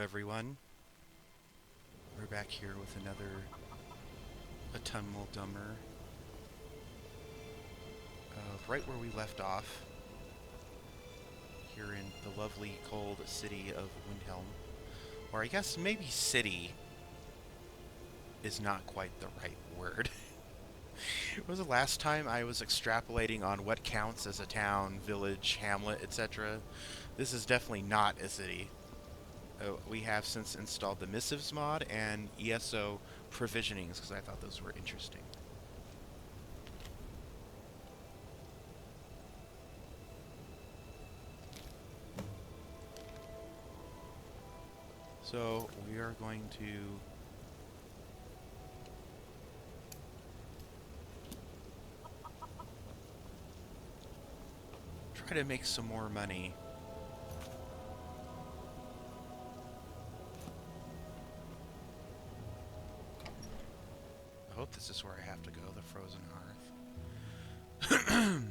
everyone. We're back here with another Autumnal Dunmer. Right where we left off, here in the lovely, cold city of Windhelm. Or I guess maybe city is not quite the right word. It was the last time I was extrapolating on what counts as a town, village, hamlet, etc. This is definitely not a city. We have since installed the missives mod and ESO provisionings because I thought those were interesting. So we are going to try to make some more money. I hope this is where I have to go, the Frozen Hearth.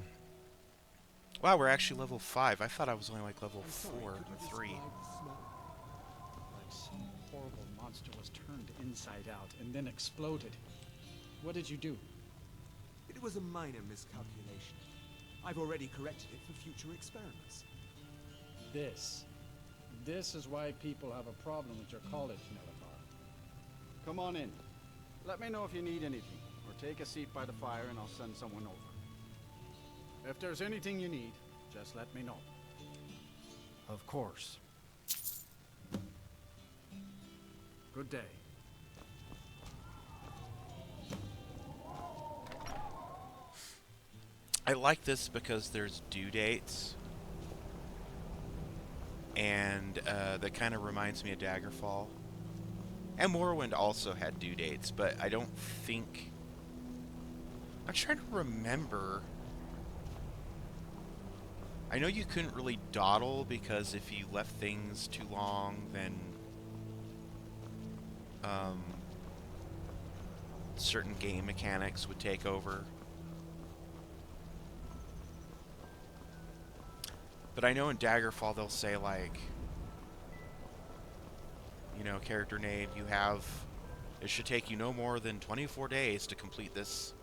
Wow, we're actually level 5. I thought I was only like level 4 or 3. Like some horrible monster was turned inside out and then exploded. What did you do? It was a minor miscalculation. I've already corrected it for future experiments. This is why people have a problem with your college, Nelavar. Come on in. Let me know if you need anything, or take a seat by the fire and I'll send someone over. If there's anything you need, just let me know. Of course. Good day. I like this because there's due dates, and that kind of reminds me of Daggerfall. And Morrowind also had due dates, but I don't think... I'm trying to remember... I know you couldn't really dawdle, because if you left things too long, then... certain game mechanics would take over. But I know in Daggerfall they'll say, like... you know, character name, you have... it should take you no more than 24 days to complete this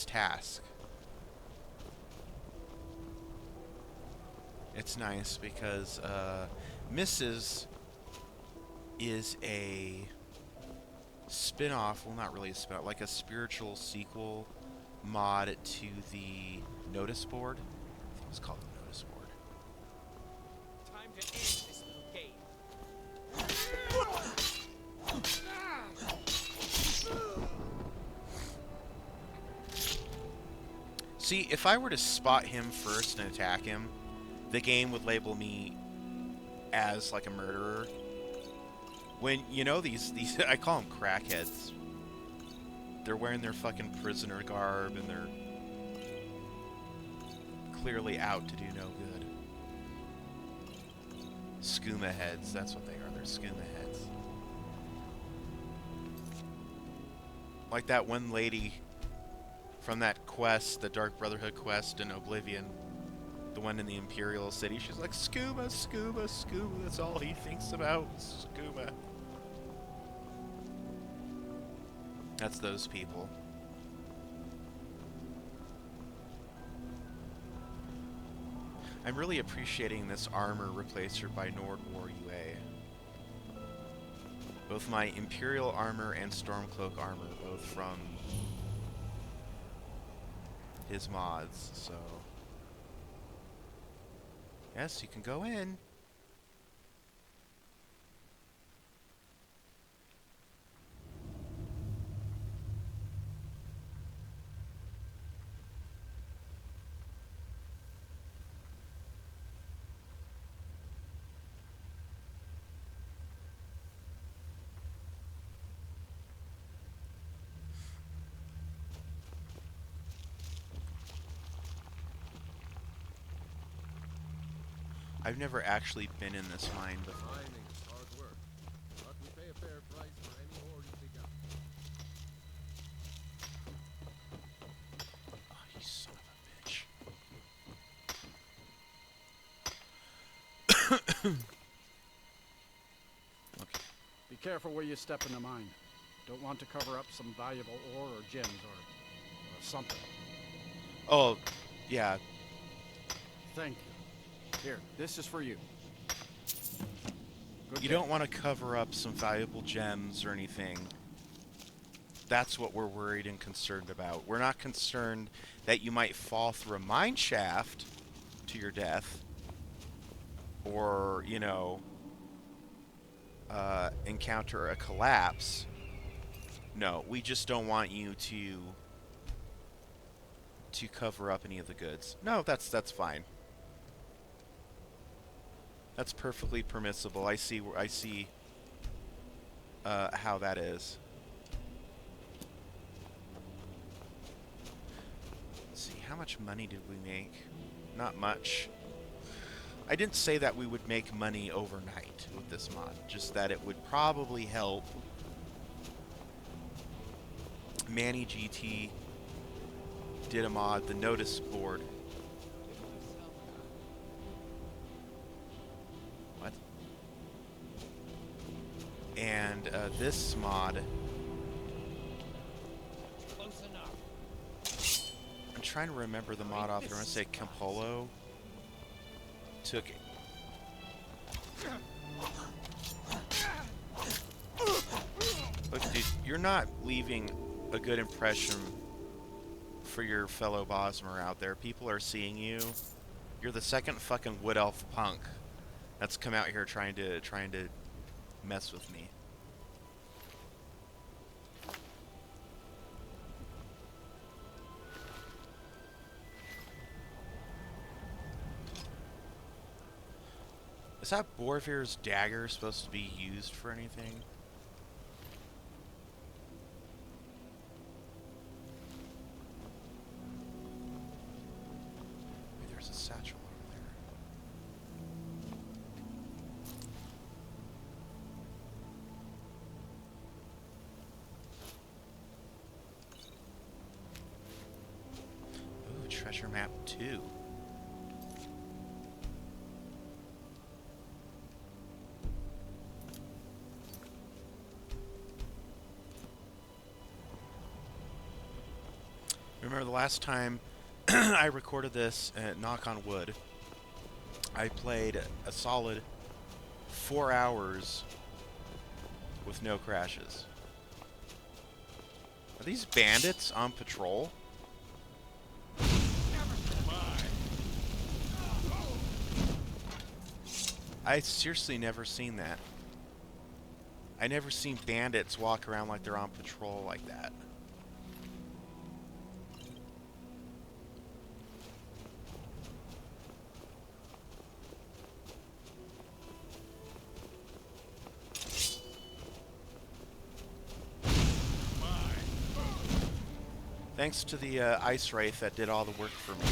task. It's nice because Mrs. is a spin-off, well, not really a spin-off, like a spiritual sequel mod to the notice board. I think it was called the notice board. Time to end this little game. See, if I were to spot him first and attack him, the game would label me as like a murderer. When, you know, these I call them crackheads. They're wearing their fucking prisoner garb and they're clearly out to do no good. Skooma heads, that's what they are. They're skooma heads. Like that one lady from that quest, the Dark Brotherhood quest in Oblivion. The one in the Imperial City. She's like, skooma, skooma, skooma. That's all he thinks about. Skooma. That's those people. I'm really appreciating this armor replacer by Nord War UA. Both my Imperial armor and Stormcloak armor, both from his mods, so... yes, you can go in. I've never actually been in this mine before. Mining is hard work, but we pay a fair price for any ore you dig up. Oh, you son of a bitch. careful where you step in the mine. Don't want to cover up some valuable ore or gems or something. Oh, yeah. Thank you. Here, this is for you. Good You day. don't want to cover up some valuable gems or anything. That's what we're worried and concerned about. We're not concerned that you might fall through a mine shaft to your death. Or, you know, encounter a collapse. No, we just don't want you to cover up any of the goods. No, that's fine. That's perfectly permissible. I see how that is. Let's see, how much money did we make? Not much. I didn't say that we would make money overnight with this mod, just that it would probably help. Manny GT did a mod, the notice board. What? And this mod, Close enough. I'm trying to remember the mod author. I'm going to say Campolo. Took it. Look, dude, you're not leaving a good impression for your fellow Bosmer out there. People are seeing you. You're the second fucking wood elf punk that's come out here trying to mess with me. Is that Borvir's dagger supposed to be used for anything? Wait, there's a satchel over there. Ooh, treasure map 2. Remember the last time I recorded this at Knock on Wood, I played a solid 4 hours with no crashes. Are these bandits on patrol? I seriously never seen that. I never seen bandits walk around like they're on patrol like that. Thanks to the Ice Wraith that did all the work for me.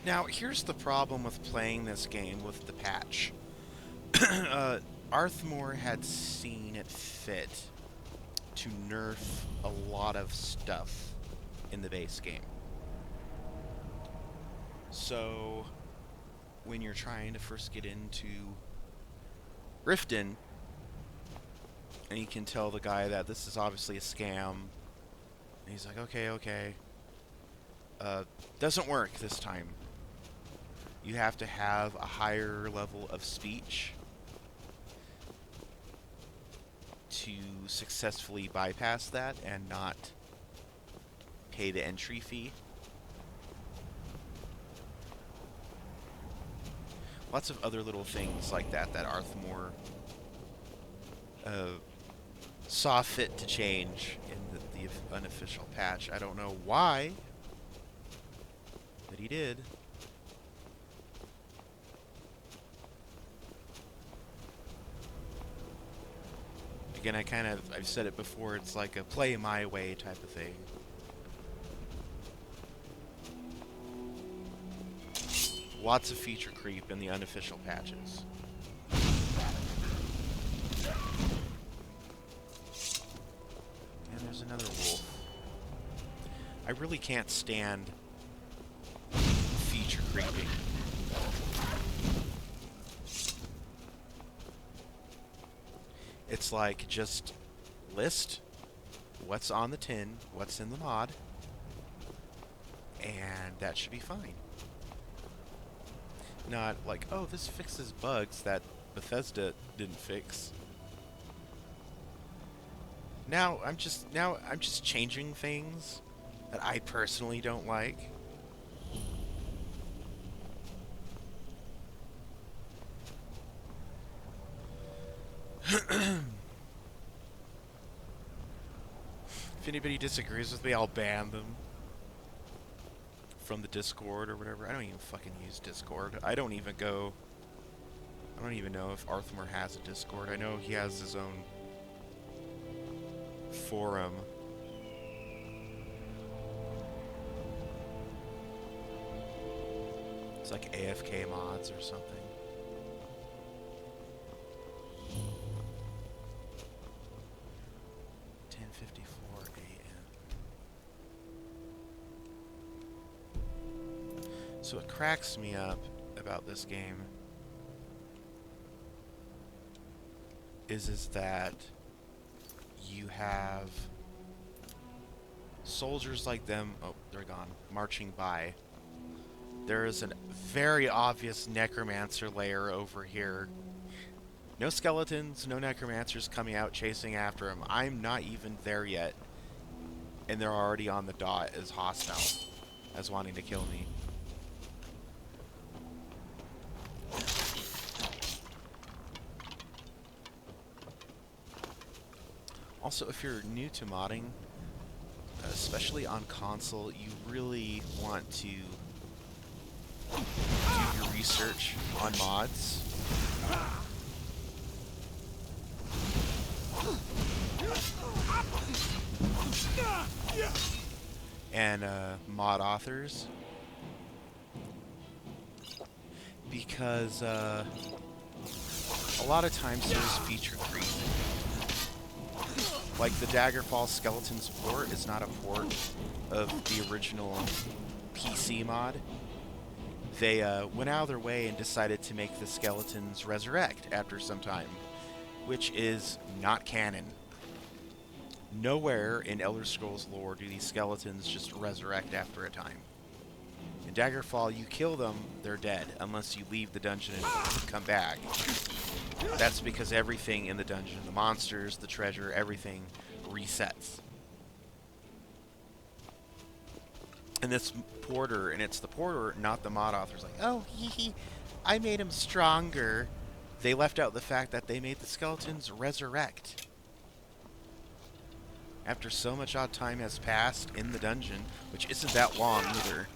Now, here's the problem with playing this game with the patch. Arthmore had seen it fit to nerf a lot of stuff in the base game. So, when you're trying to first get into Riften, and you can tell the guy that this is obviously a scam, and he's like, okay. Doesn't work this time. You have to have a higher level of speech to successfully bypass that and not pay the entry fee. Lots of other little things like that that Arthmore saw fit to change in the unofficial patch. I don't know why, but he did. Again, I've said it before, it's like a play my way type of thing. Lots of feature creep in the unofficial patches. And there's another wolf. I really can't stand feature creeping. It's like, just list what's on the tin, what's in the mod, and that should be fine. Not like, oh, this fixes bugs that Bethesda didn't fix. Now I'm just changing things that I personally don't like. If anybody disagrees with me, I'll ban them from the Discord or whatever. I don't even fucking use Discord. I don't even know if Arthmore has a Discord. I know he has his own forum. It's like AFK mods or something. So what cracks me up about this game is that you have soldiers like them, oh, they're gone, marching by. There is a very obvious necromancer lair over here. No skeletons, no necromancers coming out chasing after him. I'm not even there yet, and they're already on the dot as hostile, as wanting to kill me. Also, if you're new to modding, especially on console, you really want to do your research on mods. And mod authors. Because a lot of times there's feature creep. Like the Daggerfall Skeletons port is not a port of the original PC mod. They went out of their way and decided to make the skeletons resurrect after some time, which is not canon. Nowhere in Elder Scrolls lore do these skeletons just resurrect after a time. In Daggerfall, you kill them, they're dead, unless you leave the dungeon and come back. That's because everything in the dungeon, the monsters, the treasure, everything resets. And this porter, and it's the porter, not the mod authors, like, oh, I made him stronger. They left out the fact that they made the skeletons resurrect. After so much odd time has passed in the dungeon, which isn't that long either.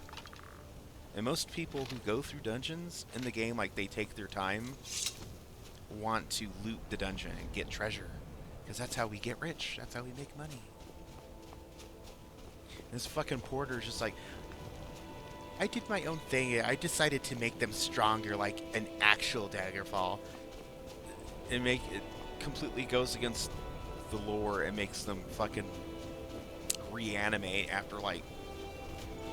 And most people who go through dungeons in the game, like, they take their time, want to loot the dungeon and get treasure. Because that's how we get rich. That's how we make money. And this fucking porter is just like, I did my own thing. I decided to make them stronger like an actual Daggerfall. It completely goes against the lore and makes them fucking reanimate after like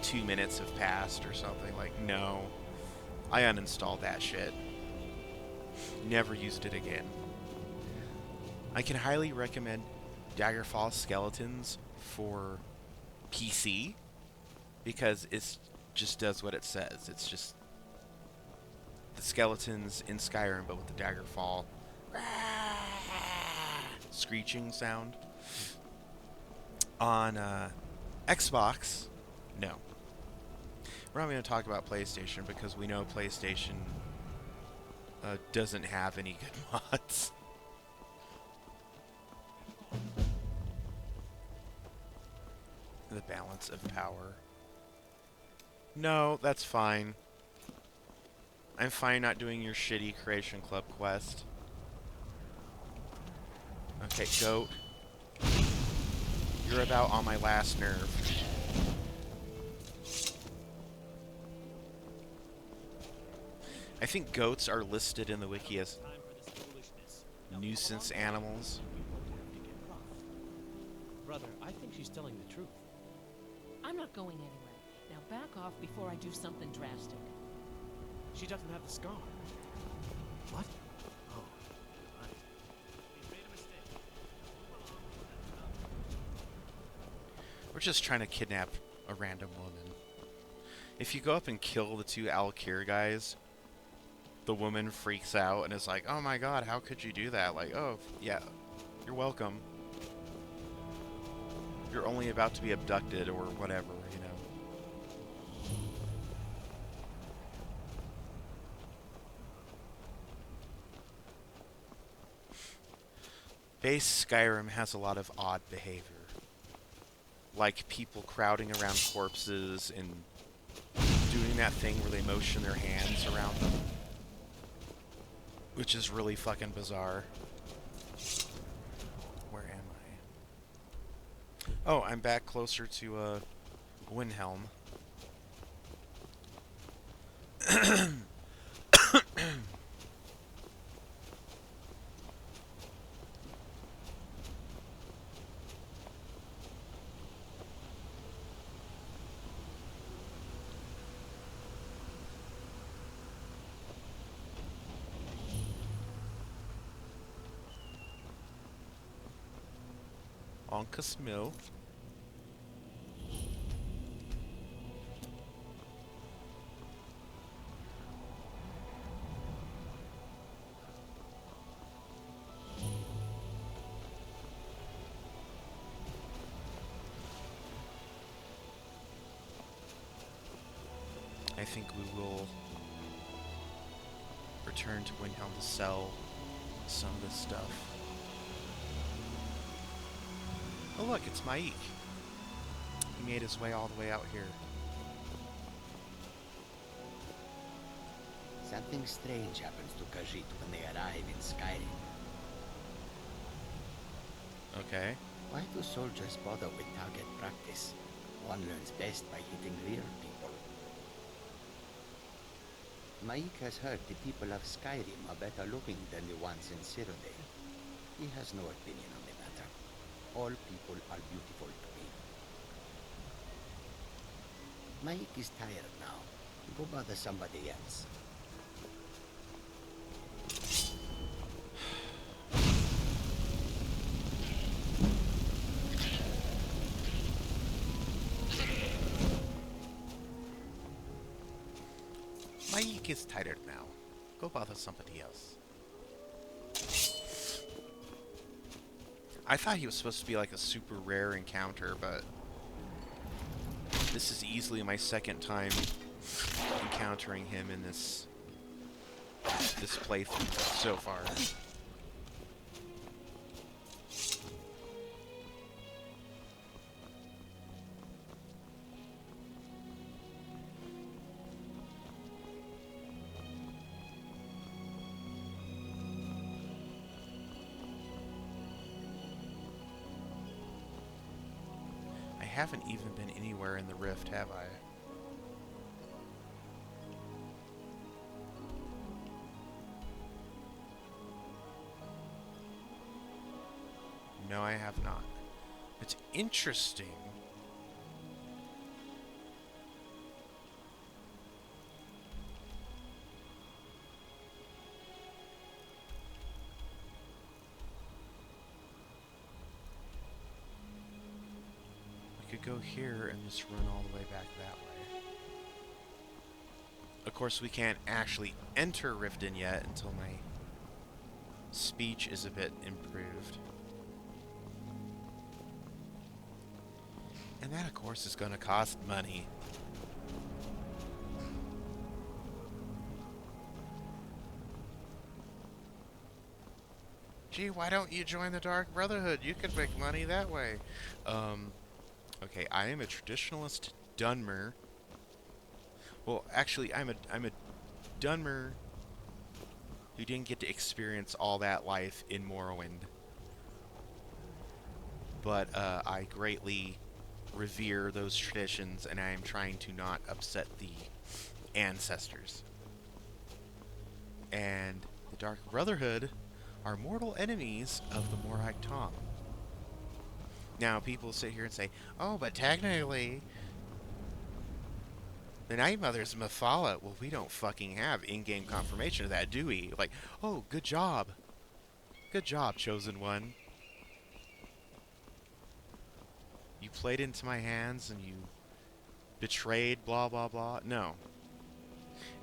2 minutes have passed or something. Like, no. I uninstalled that shit. Never used it again. I can highly recommend Daggerfall Skeletons for PC because it just does what it says. It's just the skeletons in Skyrim but with the Daggerfall screeching sound. On Xbox, no. We're not going to talk about PlayStation because we know PlayStation doesn't have any good mods. The balance of power. No, that's fine. I'm fine not doing your shitty Creation Club quest. Okay, goat. You're about on my last nerve. I think goats are listed in the wiki as Time for this foolishness. nuisance animals. Brother, I think she's telling the truth. I'm not going anywhere. Now back off before I do something drastic. She doesn't have the scar. What? Oh, right. We made a mistake. We're just trying to kidnap a random woman. If you go up and kill the two Alkir guys, the woman freaks out and is like, oh my god, how could you do that? Like, oh, yeah, you're welcome. You're only about to be abducted or whatever, you know. Base Skyrim has a lot of odd behavior. Like people crowding around corpses and doing that thing where they motion their hands around them. Which is really fucking bizarre. Where am I? Oh, I'm back closer to, Windhelm. Onkus Mill. I think we will return to Windhelm to sell some of this stuff. Oh look, it's Maik. He made his way all the way out here. Something strange happens to Khajiit when they arrive in Skyrim. Okay. Why do soldiers bother with target practice? One learns best by hitting real people. Maik has heard the people of Skyrim are better looking than the ones in Cyrodiil. He has no opinion on the matter. All people are beautiful to me. Maik is tired now. Go bother somebody else. Maik is tired now. Go bother somebody else. I thought he was supposed to be like a super rare encounter, but this is easily my second time encountering him in this playthrough so far. I haven't even been anywhere in the Rift, have I? No, I have not. It's interesting. I could go here and just run all the way back that way. Of course, we can't actually enter Riften yet until my speech is a bit improved. And that, of course, is going to cost money. Gee, why don't you join the Dark Brotherhood? You could make money that way. Okay, I am a traditionalist Dunmer. Well, actually, I'm a Dunmer who didn't get to experience all that life in Morrowind. but I greatly revere those traditions, and I am trying to not upset the ancestors. And the Dark Brotherhood are mortal enemies of the Morag Tong. Now, people sit here and say, oh, but technically, the Night Mother's Mephala. Well, we don't fucking have in-game confirmation of that, do we? Like, oh, good job. Good job, Chosen One. You played into my hands and you betrayed blah blah blah. No.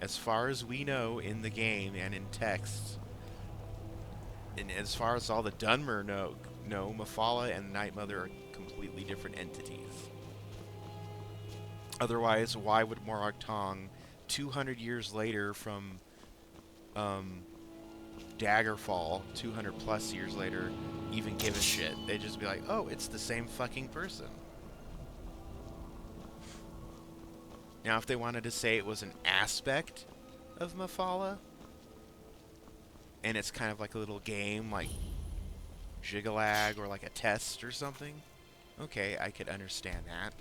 As far as we know in the game and in text, and as far as all the Dunmer know, Mephala and the Night Mother are completely different entities. Otherwise, why would Morag Tong, 200 years later from Daggerfall, 200 plus years later, even give a shit? They'd just be like, oh, it's the same fucking person. Now, if they wanted to say it was an aspect of Mephala, and it's kind of like a little game, like Jigalag or like a test or something, okay, I could understand that.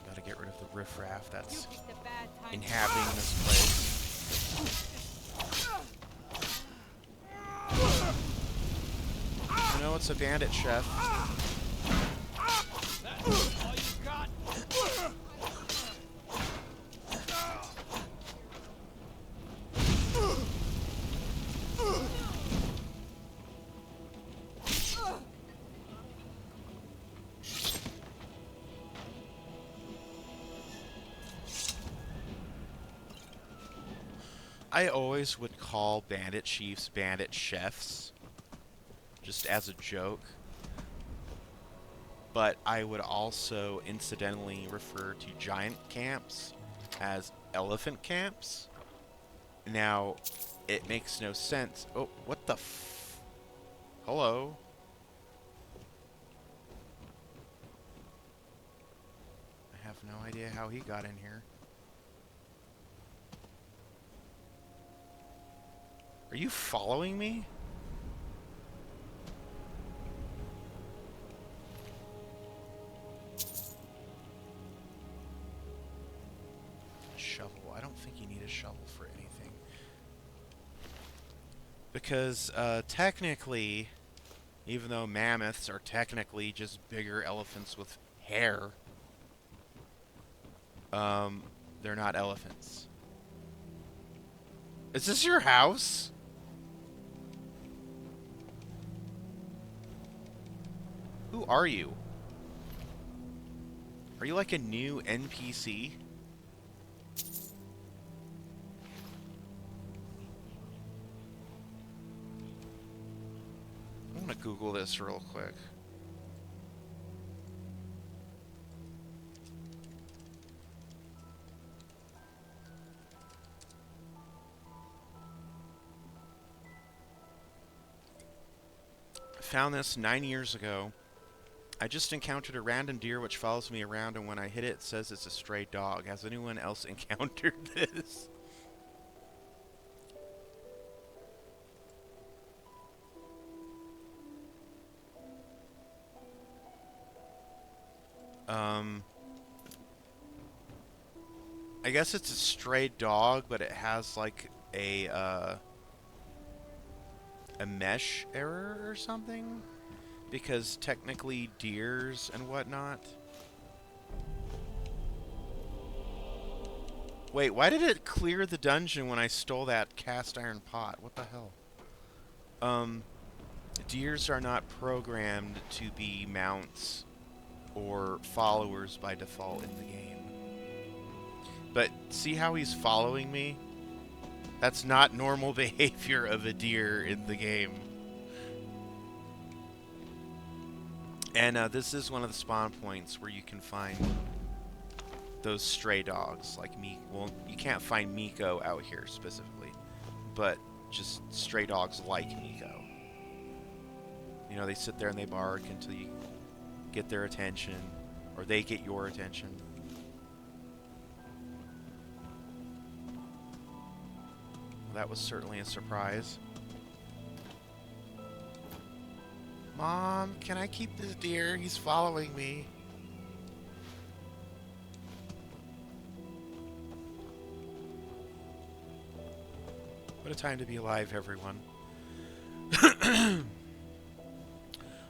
Gotta get rid of the riffraff that's inhabiting this place. You know, it's a bandit, chef. All you got? I always would call bandit chiefs bandit chefs, just as a joke. But I would also incidentally refer to giant camps as elephant camps. Now, it makes no sense. Oh, what the f... Hello? I have no idea how he got in here. Are you following me? Shovel. I don't think you need a shovel for anything. Because, technically, even though mammoths are technically just bigger elephants with hair, they're not elephants. Is this your house? Who are you? Are you like a new NPC? I'm gonna Google this real quick. I found this 9 years ago. I just encountered a random deer which follows me around, and when I hit it, it says it's a stray dog. Has anyone else encountered this? I guess it's a stray dog, but it has like a mesh error or something? Because technically deers and whatnot. Wait, why did it clear the dungeon when I stole that cast iron pot? What the hell? Deers are not programmed to be mounts or followers by default in the game. But see how he's following me? That's not normal behavior of a deer in the game. And this is one of the spawn points where you can find those stray dogs, like me. Well, you can't find Miko out here specifically, but just stray dogs like Miko. You know, they sit there and they bark until you get their attention, or they get your attention. Well, that was certainly a surprise. Mom, can I keep this deer? He's following me. What a time to be alive, everyone.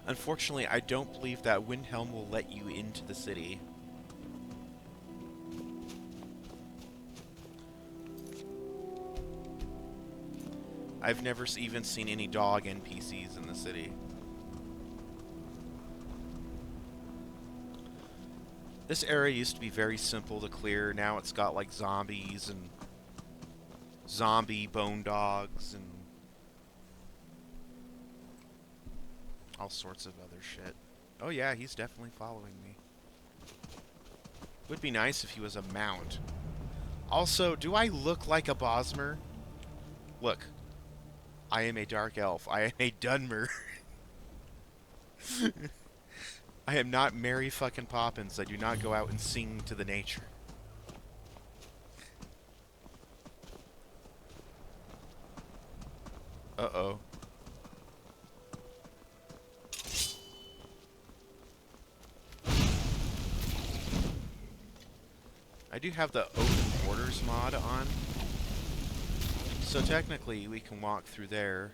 Unfortunately, I don't believe that Windhelm will let you into the city. I've never even seen any dog NPCs in the city. This area used to be very simple to clear. Now it's got like zombies and zombie bone dogs and all sorts of other shit. Oh yeah, he's definitely following me. Would be nice if he was a mount. Also, do I look like a Bosmer? Look. I am a dark elf. I am a Dunmer. I am not Mary fucking Poppins. I do not go out and sing to the nature. Uh-oh. I do have the open borders mod on. So technically we can walk through there.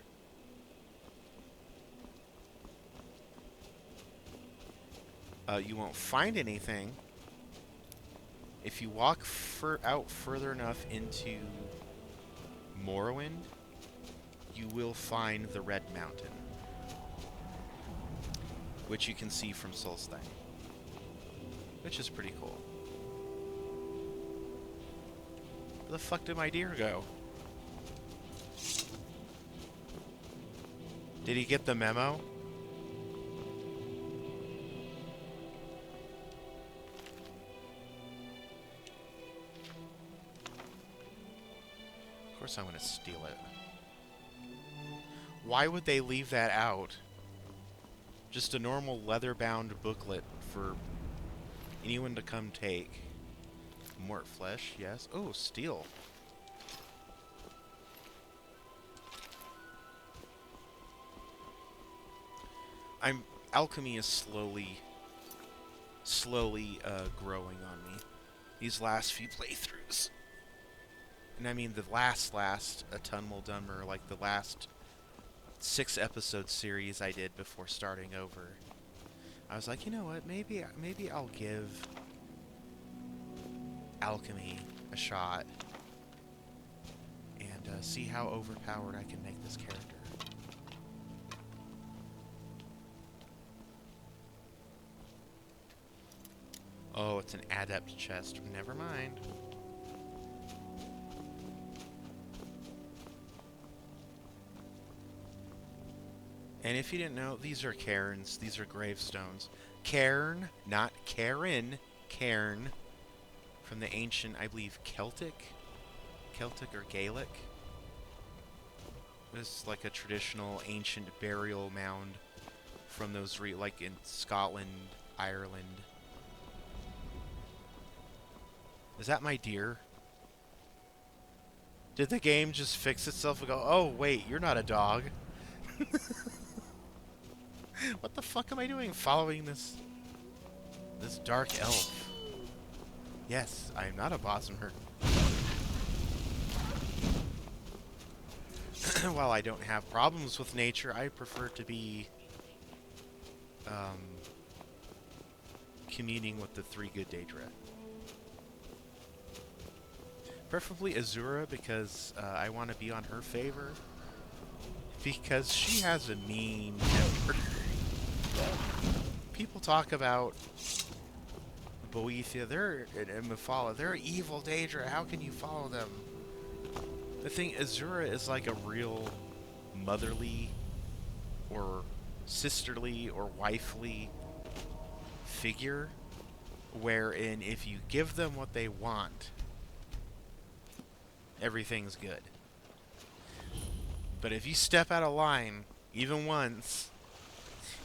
You won't find anything. If you walk out further enough into Morrowind, you will find the Red Mountain, which you can see from Solstheim, which is pretty cool. Where the fuck did my deer go? Did he get the memo? Of course I'm gonna steal it. Why would they leave that out? Just a normal leather-bound booklet for anyone to come take. Mort flesh, yes. Oh, steel. Alchemy is slowly growing on me. These last few playthroughs. And I mean the last Autumnal Dunmer, like the last 6-episode series I did before starting over. I was like, you know what, maybe I'll give alchemy a shot and see how overpowered I can make this character. Oh, it's an adept chest. Never mind. And if you didn't know, these are cairns. These are gravestones. Cairn, not Karen. Cairn. From the ancient, I believe, Celtic or Gaelic. This is like a traditional ancient burial mound from those, like in Scotland, Ireland. Is that my deer? Did the game just fix itself and go, oh wait, you're not a dog? What the fuck am I doing following this dark elf? Yes, I am not a Bosmer. While I don't have problems with nature, I prefer to be communing with the 3 Good Daedra. Preferably Azura, because I want to be on her favor. Because she has a mean temper. People talk about Boethiah, and Mephala, they're evil Daedra, how can you follow them? The thing, Azura is like a real motherly or sisterly or wifely figure, wherein if you give them what they want, everything's good. But if you step out of line, even once,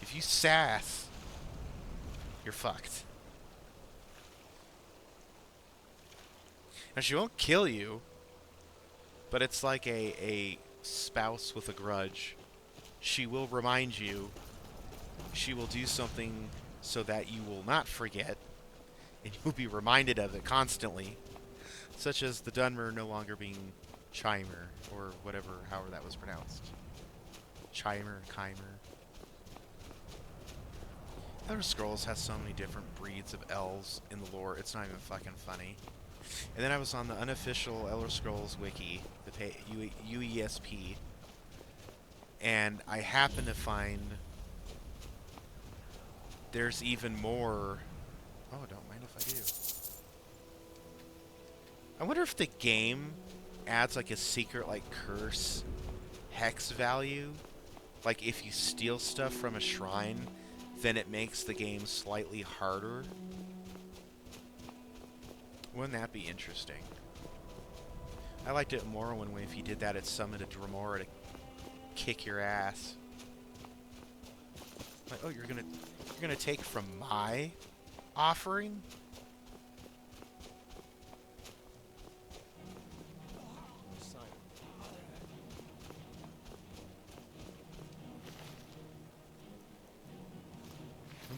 if you sass, you're fucked. And she won't kill you, but it's like a spouse with a grudge. She will remind you. She will do something so that you will not forget, and you'll be reminded of it constantly. Such as the Dunmer no longer being Chimer, or whatever, however that was pronounced. Chimer, Chimer. Elder Scrolls has so many different breeds of elves in the lore, it's not even fucking funny. And then I was on the unofficial Elder Scrolls wiki, the UESP, and I happened to find there's even more. Oh, don't mind if I do. I wonder if the game adds like a secret like curse hex value. Like if you steal stuff from a shrine, then it makes the game slightly harder. Wouldn't that be interesting? I liked it more when if you did that, it summoned a Dremora to kick your ass. Like, oh, you're gonna take from my offering?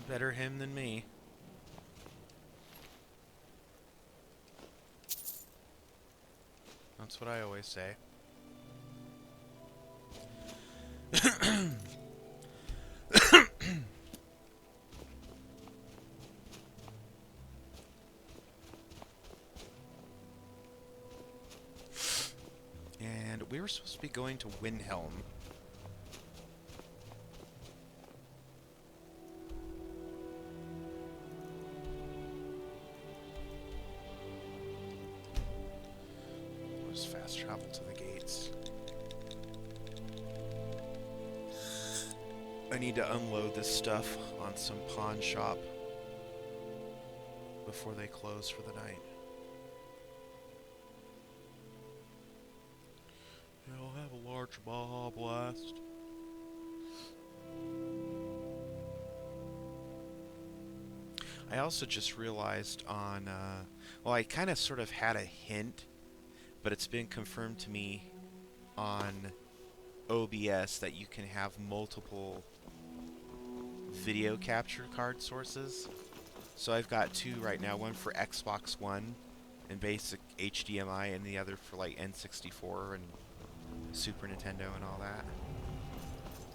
Better him than me. That's what I always say. And we were supposed to be going to Windhelm. Fast travel to the gates. I need to unload this stuff on some pawn shop before they close for the night. Yeah, I'll have a large Baja Blast. I also just realized on, well, I kind of sort of had a hint, but it's been confirmed to me on OBS that you can have multiple video capture card sources. So I've got two right now, one for Xbox One and basic HDMI, and the other for like N64 and Super Nintendo and all that.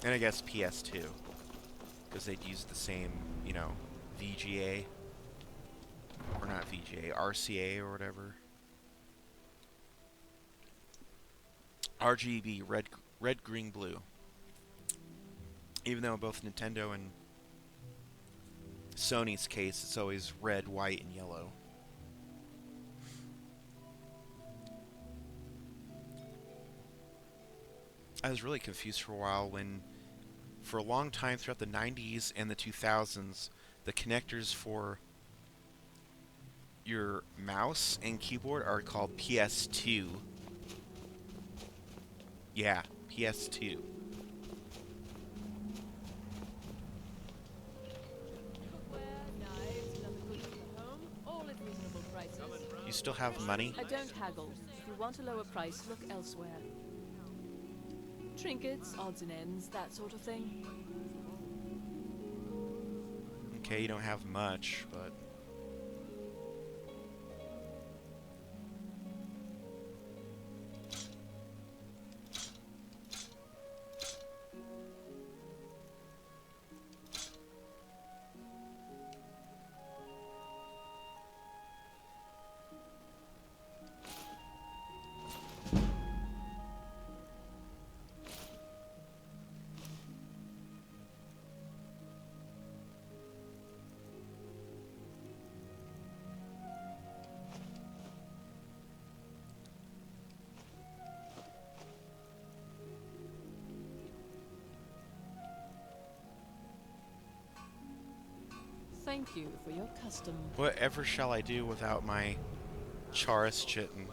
And I guess PS2, because they'd use the same, you know, VGA, or not VGA, RCA or whatever. RGB, red, green, blue. Even though in both Nintendo and Sony's case, it's always red, white, and yellow. I was really confused for a while when, for a long time throughout the 90s and the 2000s, the connectors for your mouse and keyboard are called PS2. Yeah, PS2. You still have money? I don't haggle. If you want a lower price, look elsewhere. Trinkets, odds and ends, that sort of thing. Okay, you don't have much, but... thank you for your custom. Whatever shall I do without my Charis Chitin?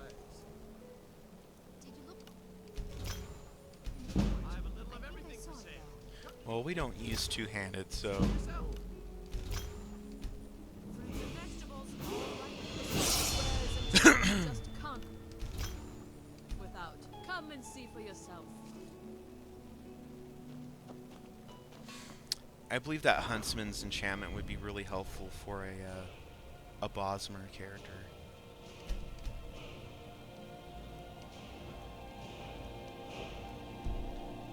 Well, we don't use two-handed, so... Just can't without. Come and see for yourself. I believe that Huntsman's enchantment would be really helpful for a Bosmer character.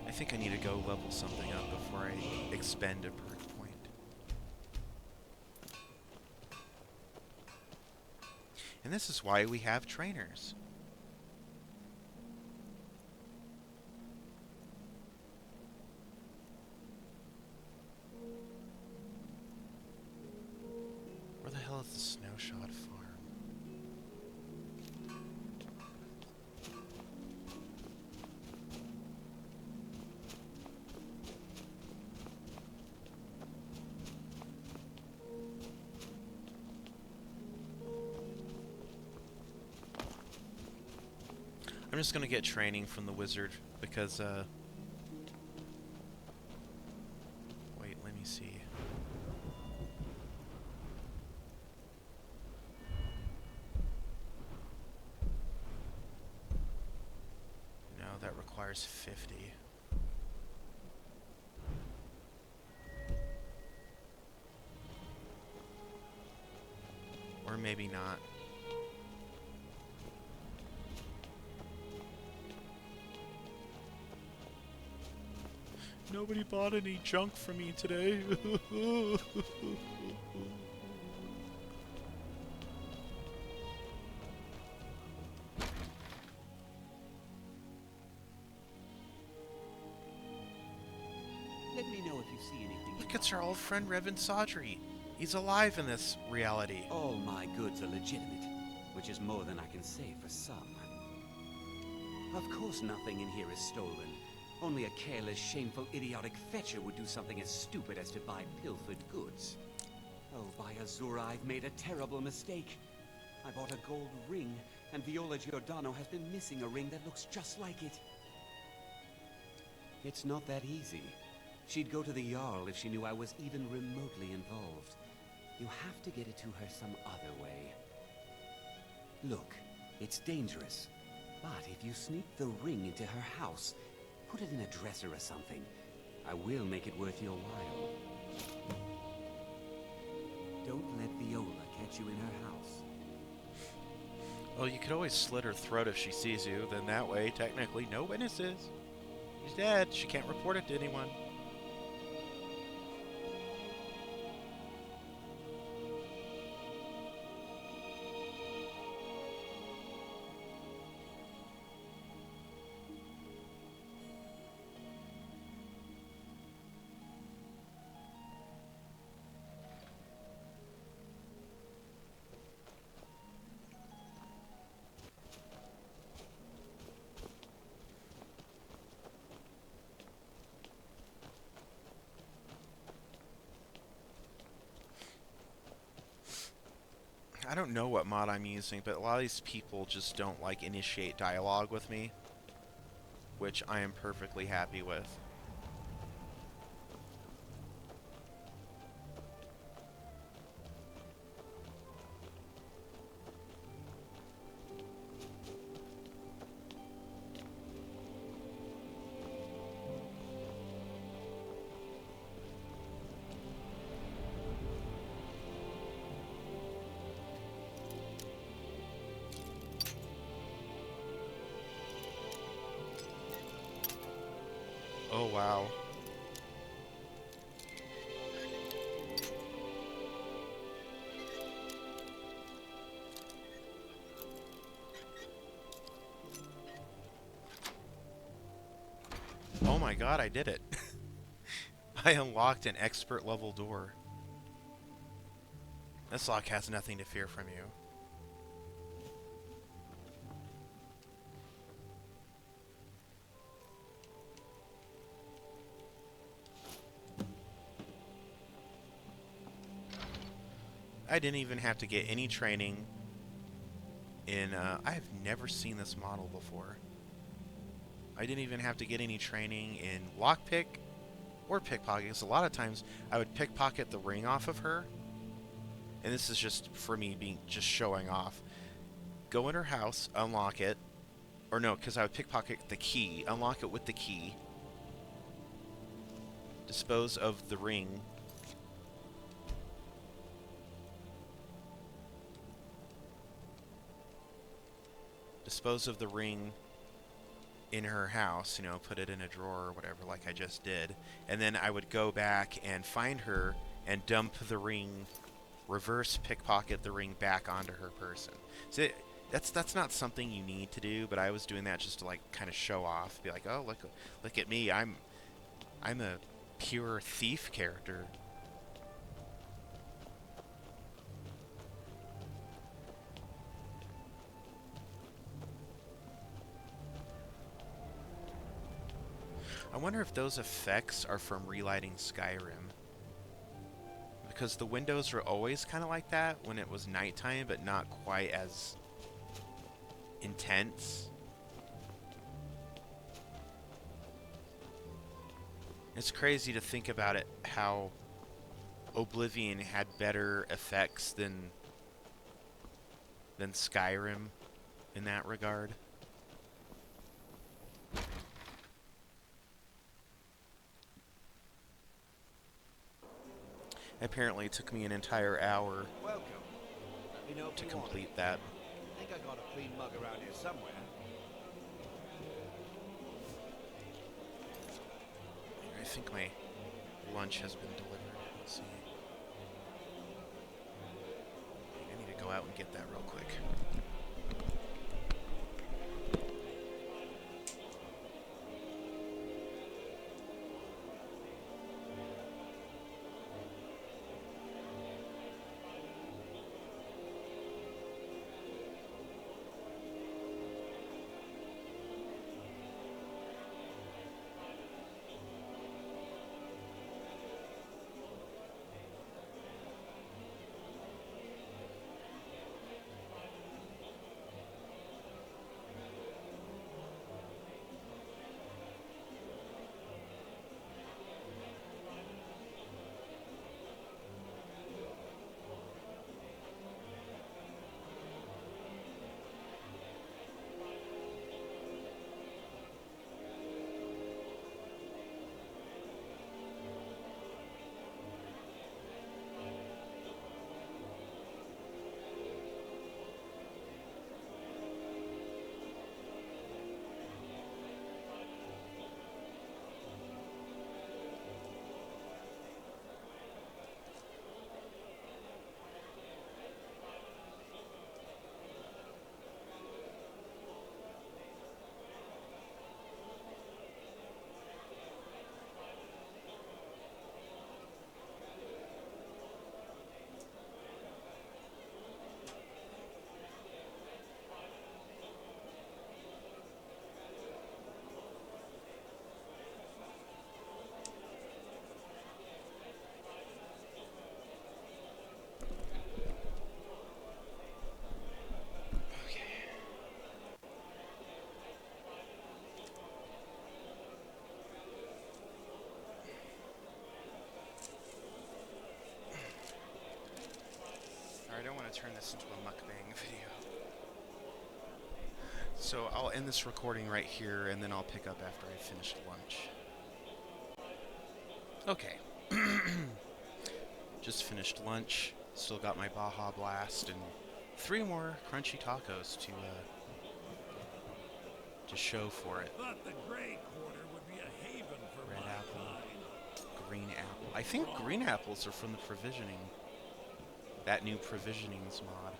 I think I need to go level something up before I expend a perk point. And this is why we have trainers. Where the hell is the Snowshot farm? I'm just gonna get training from the wizard because, wait, let me see. No, that requires 50. Or maybe not. Nobody bought any junk for me today. Let me know if you see anything. Look, it's our old friend Revan Sodri. He's alive in this reality. All my goods are legitimate, which is more than I can say for some. Of course nothing in here is stolen. Only a careless, shameful, idiotic fetcher would do something as stupid as to buy pilfered goods. Oh, by Azura, I've made a terrible mistake. I bought a gold ring, and Viola Giordano has been missing a ring that looks just like it. It's not that easy. She'd go to the Jarl if she knew I was even remotely involved. You have to get it to her some other way. Look, it's dangerous. But if you sneak the ring into her house, put it in a dresser or something, I will make it worth your while. Don't let Viola catch you in her house. Well, you could always slit her throat if she sees you. Then that way, technically, no witnesses. She's dead. She can't report it to anyone. I don't know what mod I'm using, but a lot of these people just don't like initiate dialogue with me, which I am perfectly happy with. Oh, wow. Oh my god, I did it. I unlocked an expert level door. This lock has nothing to fear from you. I didn't even have to get any training in, I have never seen this model before. I didn't even have to get any training in lockpick or pickpocket, because a lot of times I would pickpocket the ring off of her. And this is just for me just showing off. Go in her house, unlock it. Or no, because I would pickpocket the key, unlock it with the key. Dispose of the ring. Dispose of the ring in her house, you know, put it in a drawer or whatever, like I just did. And then I would go back and find her and dump the ring, reverse pickpocket the ring back onto her person. So that's not something you need to do, but I was doing that just to like kind of show off, be like, oh, look at me, I'm a pure thief character. I wonder if those effects are from relighting Skyrim. Because the windows were always kind of like that when it was nighttime, but not quite as intense. It's crazy to think about it, how Oblivion had better effects than Skyrim in that regard. Apparently it took me an entire hour to complete that. I think I got a clean mug around here somewhere. I think my lunch has been delivered. Let's see. I need to go out and get that real quick. I don't want to turn this into a mukbang video. So I'll end this recording right here, and then I'll pick up after I finish lunch. Okay. Just finished lunch. Still got my Baja Blast and 3 more crunchy tacos to show for it. Thought the Grey Quarter would be a haven for Red my apple, kind. green apple. I think green apples are from the provisioning. That new provisionings mod.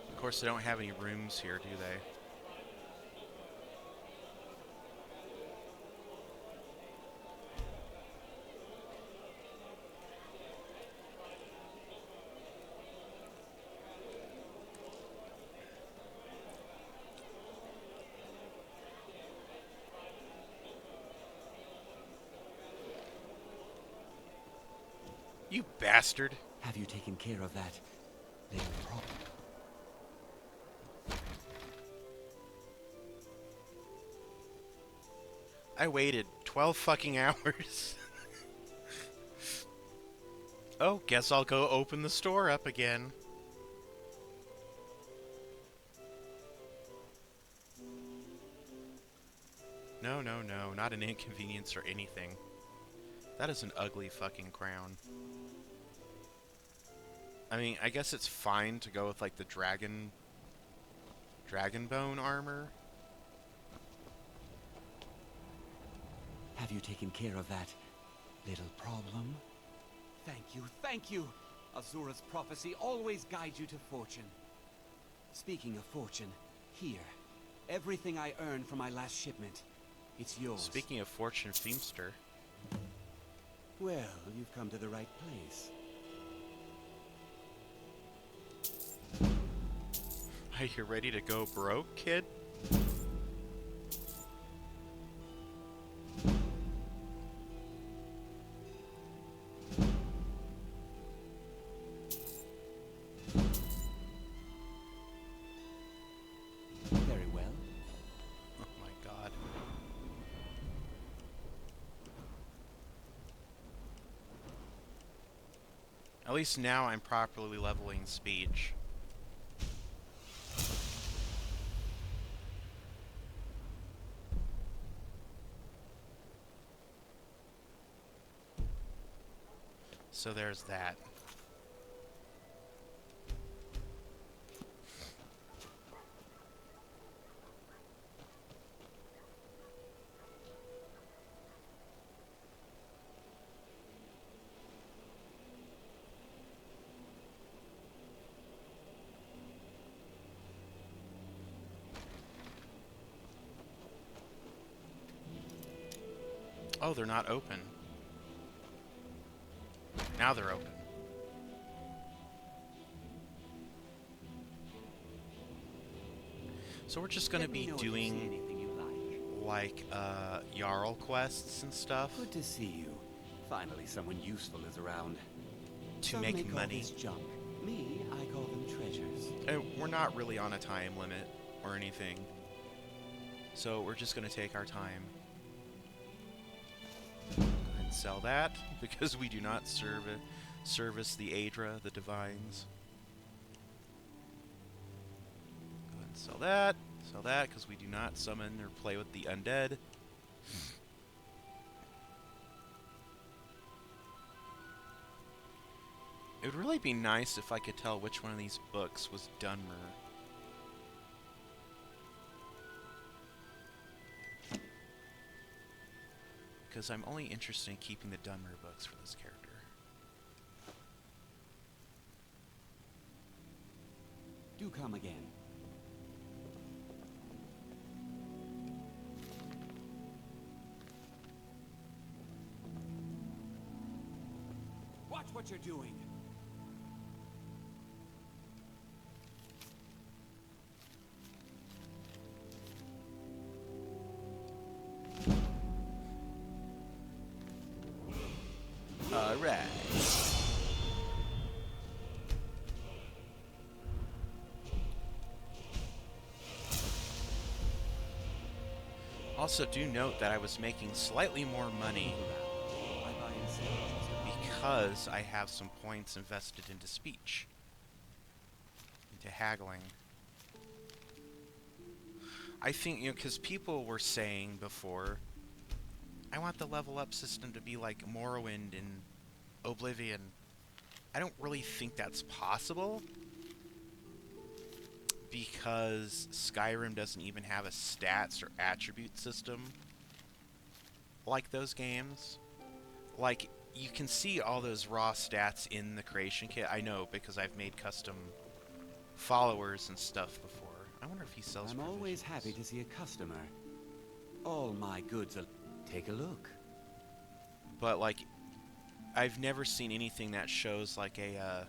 Of course, they don't have any rooms here, do they? You bastard. Have you taken care of that little problem? I waited 12 fucking hours. Oh, guess I'll go open the store up again. No, no, no, not an inconvenience or anything. That is an ugly fucking crown. I mean, I guess it's fine to go with like the dragon bone armor. Have you taken care of that little problem? Thank you, thank you! Azura's prophecy always guides you to fortune. Speaking of fortune, here. Everything I earned from my last shipment. It's yours. Speaking of fortune, Feemster. Well, you've come to the right place. Are you ready to go broke, kid? Very well. Oh my god. At least now I'm properly leveling speech. So there's that. Oh, they're not open. Now they're open. So we're just gonna be doing like Jarl quests and stuff Good to see you. Finally, someone useful is around. to Some make may call money. this junk. Me, I call them treasures. And we're not really on a time limit or anything. So we're just gonna take our time. Go ahead and sell that because we do not service the Daedra, the divines. Go ahead and sell that. Sell that because we do not summon or play with the undead. It would really be nice if I could tell which one of these books was Dunmer. Because I'm only interested in keeping the Dunmer books for this character. Do come again. Watch what you're doing. Alright. Also, do note that I was making slightly more money because I have some points invested into speech, into haggling. I think, because people were saying before, I want the level up system to be like Morrowind and Oblivion. I don't really think that's possible because Skyrim doesn't even have a stats or attribute system like those games. Like, you can see all those raw stats in the creation kit. I know because I've made custom followers and stuff before. I wonder if he sells I'm always provisions. happy to see a customer. All my goods are... Take a look. But, like, I've never seen anything that shows, like, a,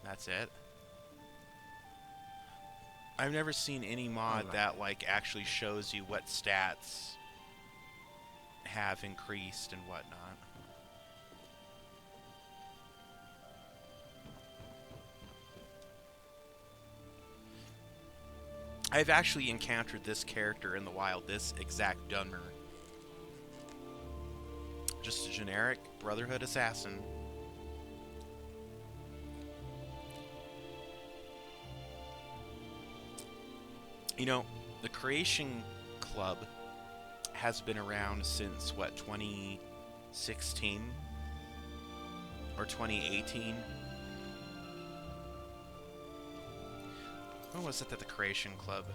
That's it. I've never seen any mod that, like, actually shows you what stats have increased and whatnot. I've actually encountered this character in the wild, this exact Dunmer. Just a generic Brotherhood assassin. You know, the Creation Club has been around since, what, 2016? Or 2018? When was it that the Creation Club?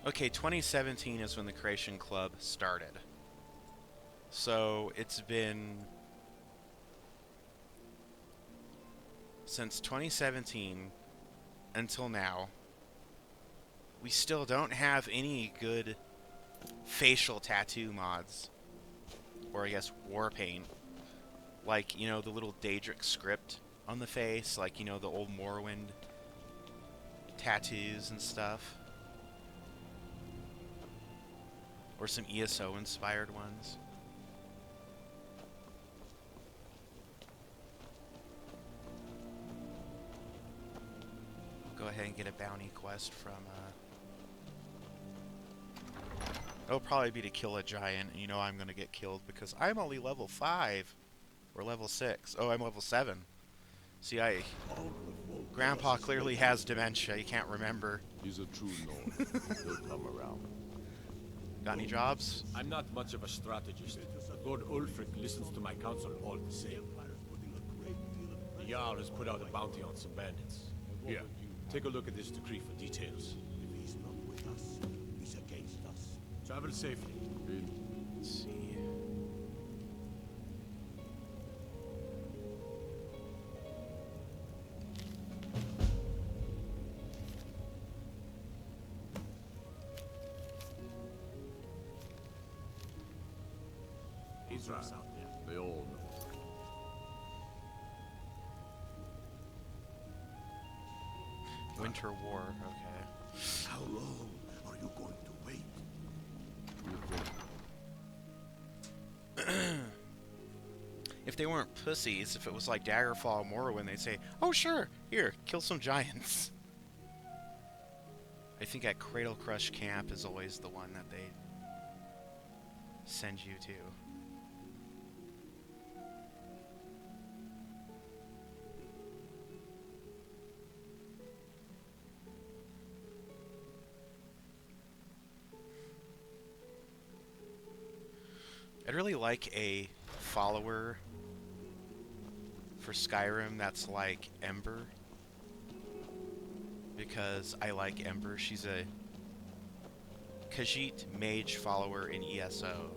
Okay, 2017 is when the Creation Club started. So it's been since 2017 until now. We still don't have any good facial tattoo mods, or I guess war paint, like, you know, the little Daedric script on the face, like, you know, the old Morrowind tattoos and stuff, or some ESO inspired ones. Go ahead and get a bounty quest from it'll probably be to kill a giant. You know I'm gonna get killed because I'm only level 5 or level 6. Oh, I'm level 7. See, Grandpa clearly has dementia. He can't remember. He's a true Lord. He'll come around. Got any jobs? I'm not much of a strategist, but Lord Ulfric listens to my counsel all the same. The Jarl has put out a bounty on some bandits. Here, take a look at this decree for details. If he's not with us, he's against us. Travel safely. Let's see. He's right out there. They all know. Winter War, okay. How long are you going to wait? You think? If they weren't pussies, if it was like Daggerfall or Morrowind, they'd say, oh sure, here, kill some giants. I think at Cradle Crush Camp is always the one that they send you to. I'd really like a follower for Skyrim that's like Ember, because I like Ember. She's a Khajiit mage follower in ESO.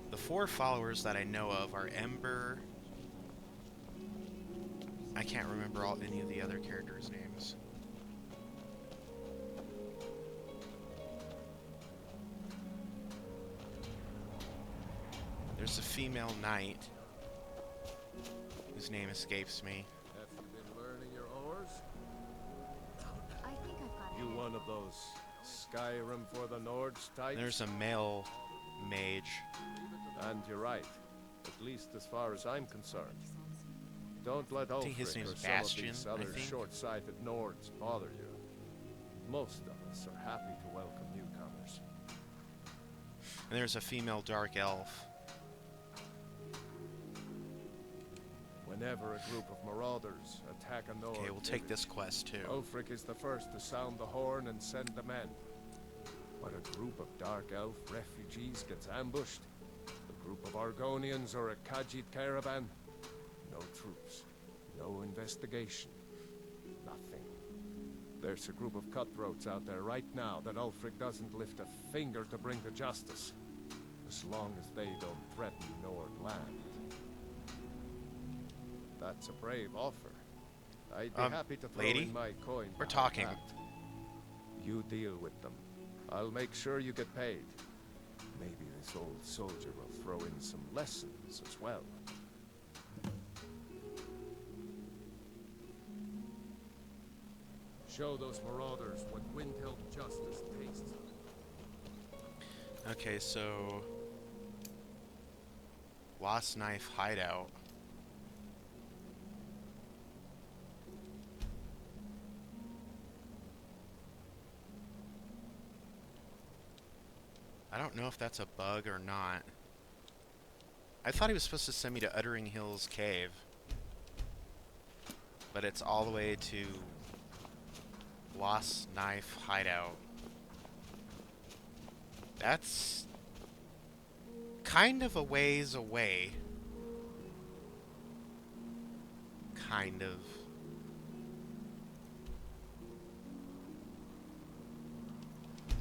The 4 followers that I know of are Ember. I can't remember any of the other characters' names. There's a female knight whose name escapes me. Have you been learning your ores? I think I've got You one of those Skyrim for the Nords types? There's a male mage. And you're right, at least as far as I'm concerned. Don't let I think his Ulfric name's or some Bastion, of these I other think. short-sighted Nords bother you. Most of us are happy to welcome newcomers. And there's a female dark elf. Whenever a group of marauders attack a Nord Okay, we'll take village, this quest too. Ulfric is the first to sound the horn and send the men. When a group of Dark Elf refugees gets ambushed, a group of Argonians or a Khajiit caravan, no troops, no investigation, nothing. There's a group of cutthroats out there right now that Ulfric doesn't lift a finger to bring to justice, as long as they don't threaten Nord land. That's a brave offer. I'd be happy to throw lady, in my coin. we're behind talking. that. You deal with them. I'll make sure you get paid. Maybe this old soldier will throw in some lessons as well. Show those marauders what Windhelm justice tastes like. Okay, so Lost Knife Hideout. I don't know if that's a bug or not. I thought he was supposed to send me to Uttering Hills Cave, but it's all the way to Lost Knife Hideout. That's kind of a ways away. Kind of.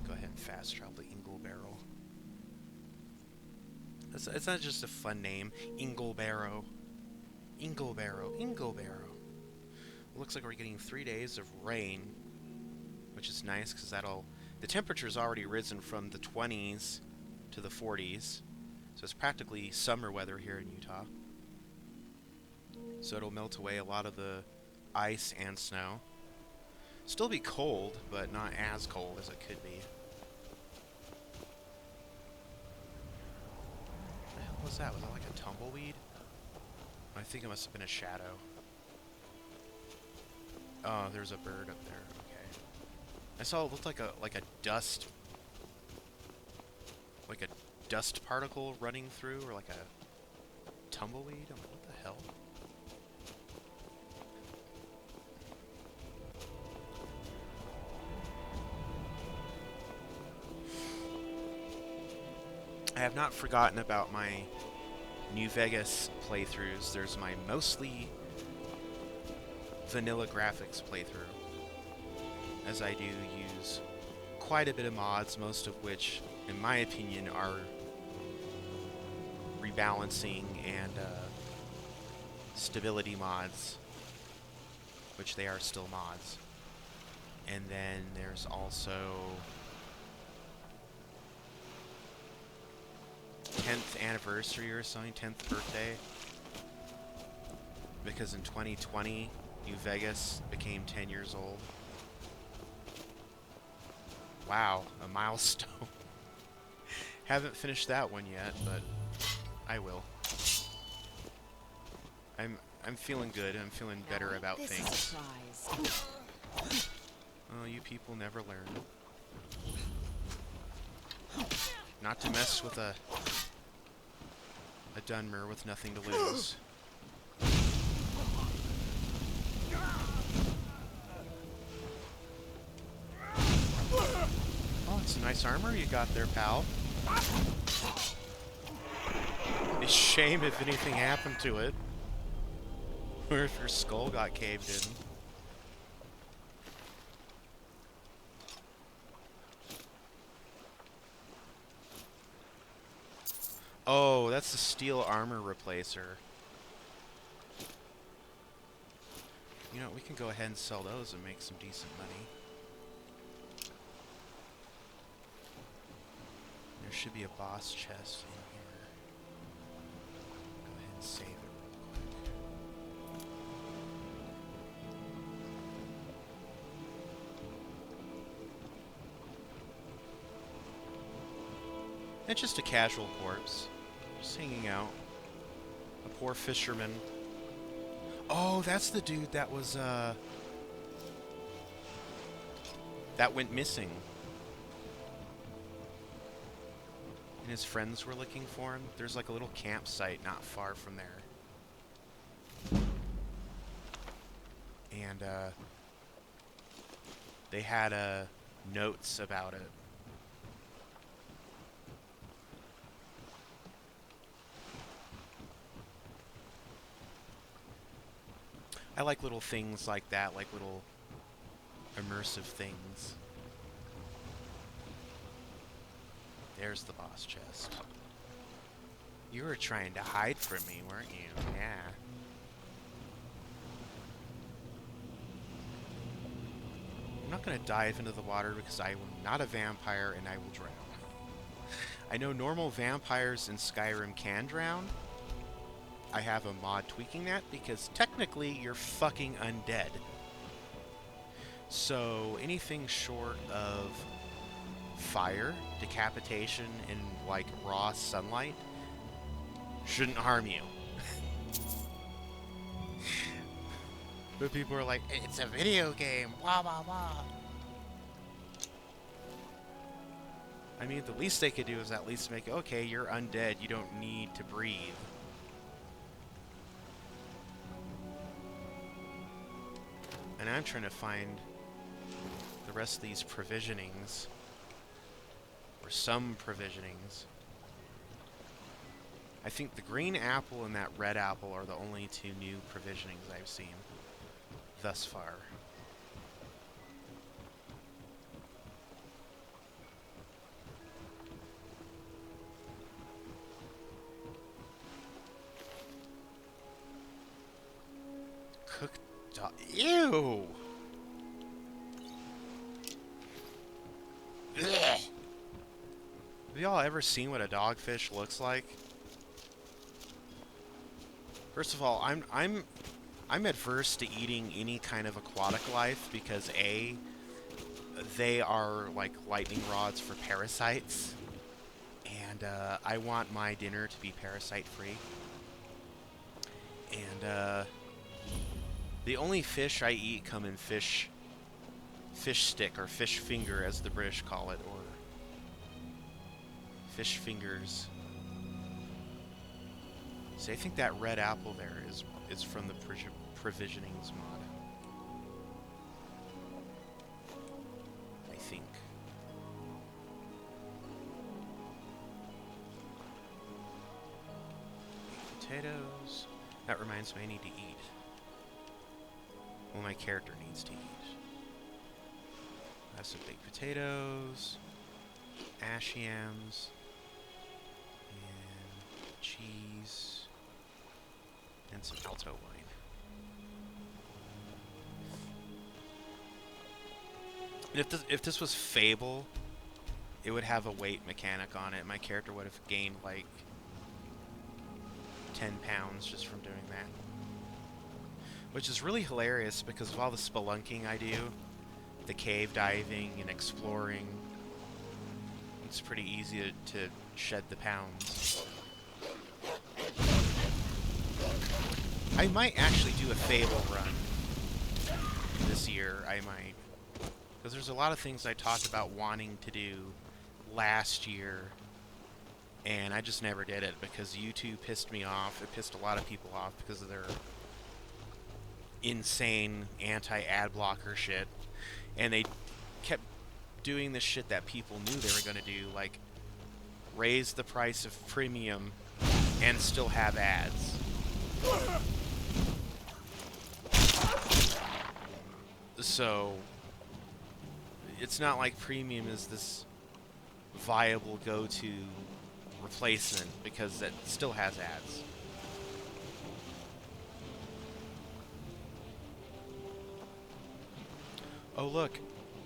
Go ahead and fast travel to Ingle Barrow. It's not just a fun name. Ingle Barrow. Ingle Barrow. Ingle Barrow. Looks like we're getting 3 days of rain, which is nice because the temperature's already risen from the 20s to the 40s, so it's practically summer weather here in Utah. So it'll melt away a lot of the ice and snow. Still be cold, but not as cold as it could be. What the hell was that? Was that like a tumbleweed? I think it must have been a shadow. Oh, there's a bird up there. Okay. I saw it looked like a dust particle running through, or like a tumbleweed. I'm like, what the hell? I have not forgotten about my New Vegas playthroughs. There's my mostly vanilla graphics playthrough, as I do use quite a bit of mods, most of which, in my opinion, are rebalancing and stability mods, which they are still mods. And then there's also 10th anniversary or something, 10th birthday, because in 2020 New Vegas became 10 years old. Wow, a milestone. Haven't finished that one yet, but I will. I'm feeling good. I'm feeling better about things. Oh, you people never learn. Not to mess with a Dunmer with nothing to lose. Oh, it's a nice armor you got there, pal. It's a shame if anything happened to it. Or if your skull got caved in. Oh, that's the steel armor replacer. You know, we can go ahead and sell those and make some decent money. There should be a boss chest in here. Go ahead and save it real quick. It's just a casual corpse. Just hanging out. A poor fisherman. Oh, that's the dude that was, that went missing. And his friends were looking for him. There's like a little campsite not far from there. And, they had, notes about it. I like little things like that, like little immersive things. There's the boss chest. You were trying to hide from me, weren't you? Yeah. I'm not going to dive into the water because I am not a vampire and I will drown. I know normal vampires in Skyrim can drown. I have a mod tweaking that because technically you're fucking undead. So anything short of fire, decapitation, and like raw sunlight shouldn't harm you. But people are like, it's a video game, blah blah blah. I mean, the least they could do is at least make, okay, you're undead, you don't need to breathe. And I'm trying to find the rest of these provisionings. Or some provisionings. I think the green apple and that red apple are the only two new provisionings I've seen thus far. Cooked dog. Ew! Ugh. Have y'all ever seen what a dogfish looks like? First of all, I'm adverse to eating any kind of aquatic life because A, they are like lightning rods for parasites, and I want my dinner to be parasite free. And the only fish I eat come in fish stick or fish finger, as the British call it, or fish fingers. See, I think that red apple there is from the provisionings mod. I think. Potatoes. That reminds me, I need to eat. Well, my character needs to eat. I have some baked potatoes, ash yams, and cheese, and some Alto wine. And if this was Fable, it would have a weight mechanic on it. My character would have gained like 10 pounds just from doing that. Which is really hilarious because of all the spelunking I do, the cave diving and exploring. It's pretty easy to shed the pounds. I might actually do a Fable run this year. I might. Because there's a lot of things I talked about wanting to do last year, and I just never did it because YouTube pissed me off. It pissed a lot of people off because of their insane anti-ad blocker shit, and they kept doing the shit that people knew they were going to do, like raise the price of premium and still have ads. So it's not like premium is this viable go-to replacement because it still has ads. Oh look,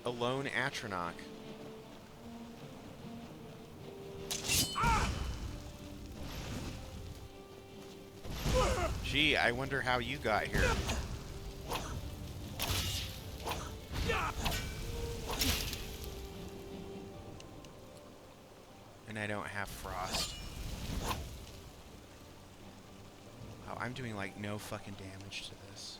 a lone Atronach. Gee, I wonder how you got here. And I don't have frost. Oh, I'm doing like no fucking damage to this.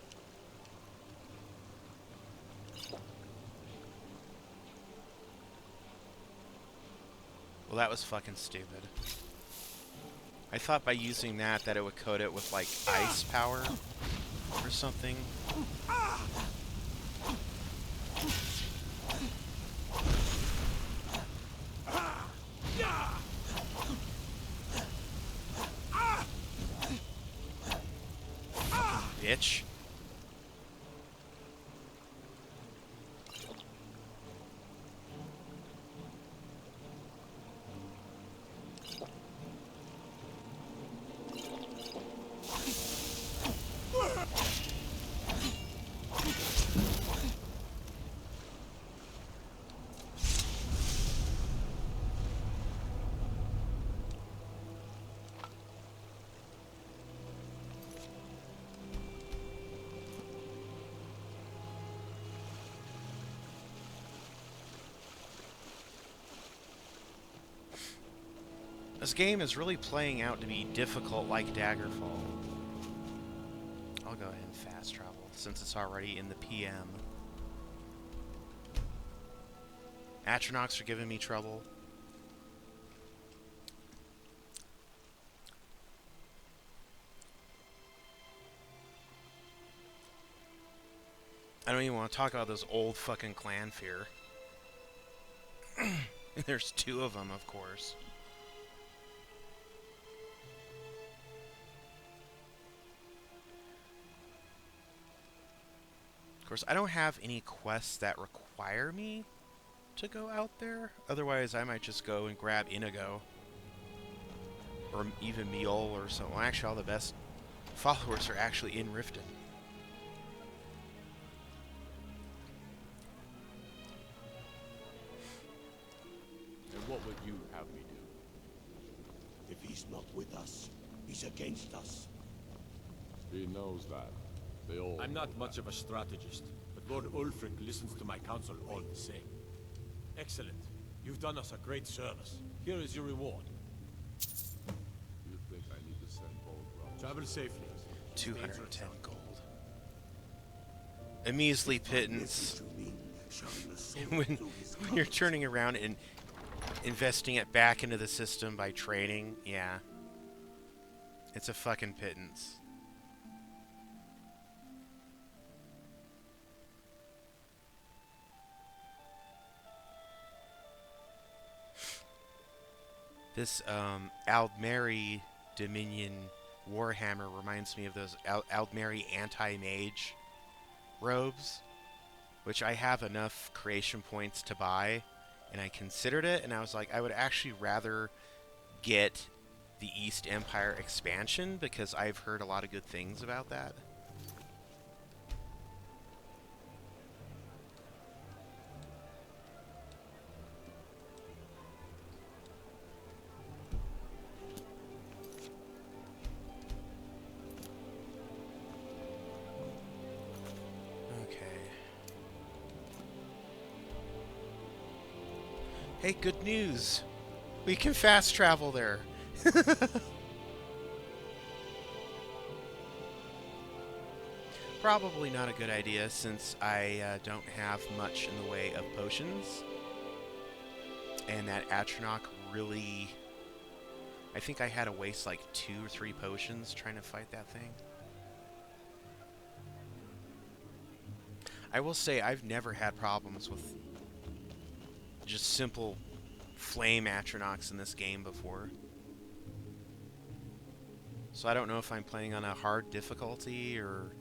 Well, that was fucking stupid. I thought by using that it would coat it with like ice power or something. Bitch. This game is really playing out to be difficult like Daggerfall. I'll go ahead and fast travel since it's already in the PM. Atronachs are giving me trouble. I don't even want to talk about those old fucking clan fear. There's 2 of them, of course. Of course, I don't have any quests that require me to go out there. Otherwise, I might just go and grab Inigo. Or even Mule or so. Well, actually, all the best followers are actually in Riften. And what would you have me do? If he's not with us, he's against us. He knows that. They all I'm know not much of a strategist, but Lord Ulfric listens to my counsel all the same. Excellent. You've done us a great service. Here is your reward. You think I need to send bold routes? Travel safely. 210 gold. A measly pittance. when you're turning around and investing it back into the system by trading, yeah. It's a fucking pittance. This Aldmeri Dominion Warhammer reminds me of those Aldmeri anti-mage robes, which I have enough creation points to buy, and I considered it, and I was like, I would actually rather get the East Empire expansion, because I've heard a lot of good things about that. Hey, good news! We can fast travel there! Probably not a good idea since I don't have much in the way of potions. And that Atronach really... I think I had to waste like 2 or 3 potions trying to fight that thing. I will say I've never had problems with just simple flame Atronachs in this game before. So I don't know if I'm playing on a hard difficulty or...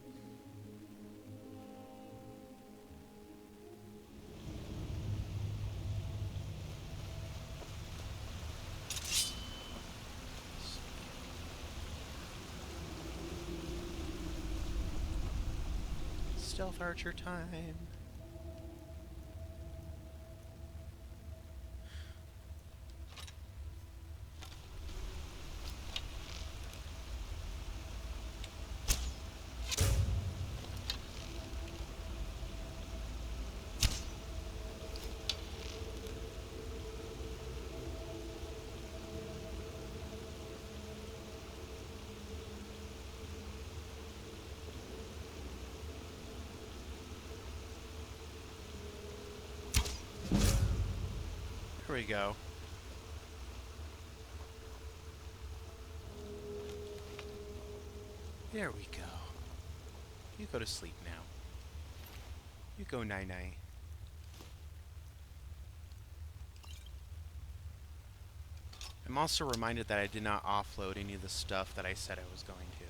Stealth Archer time. Here we go. There we go. You go to sleep now. You go night-night. I'm also reminded that I did not offload any of the stuff that I said I was going to.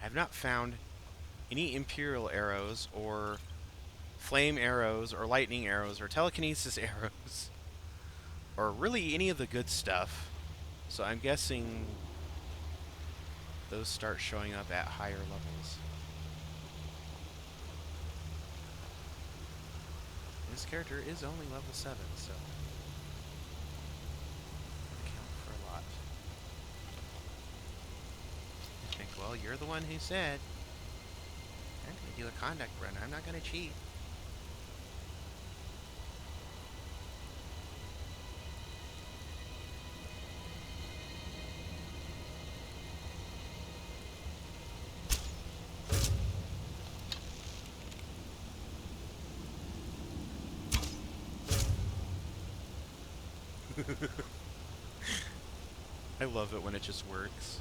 I have not found any Imperial arrows, or flame arrows, or lightning arrows, or telekinesis arrows, or really any of the good stuff. So I'm guessing those start showing up at higher levels. This character is only level 7, so account for a lot. I think, well, you're the one who said I'm gonna do a conduct run. I'm not gonna cheat. I love it when it just works.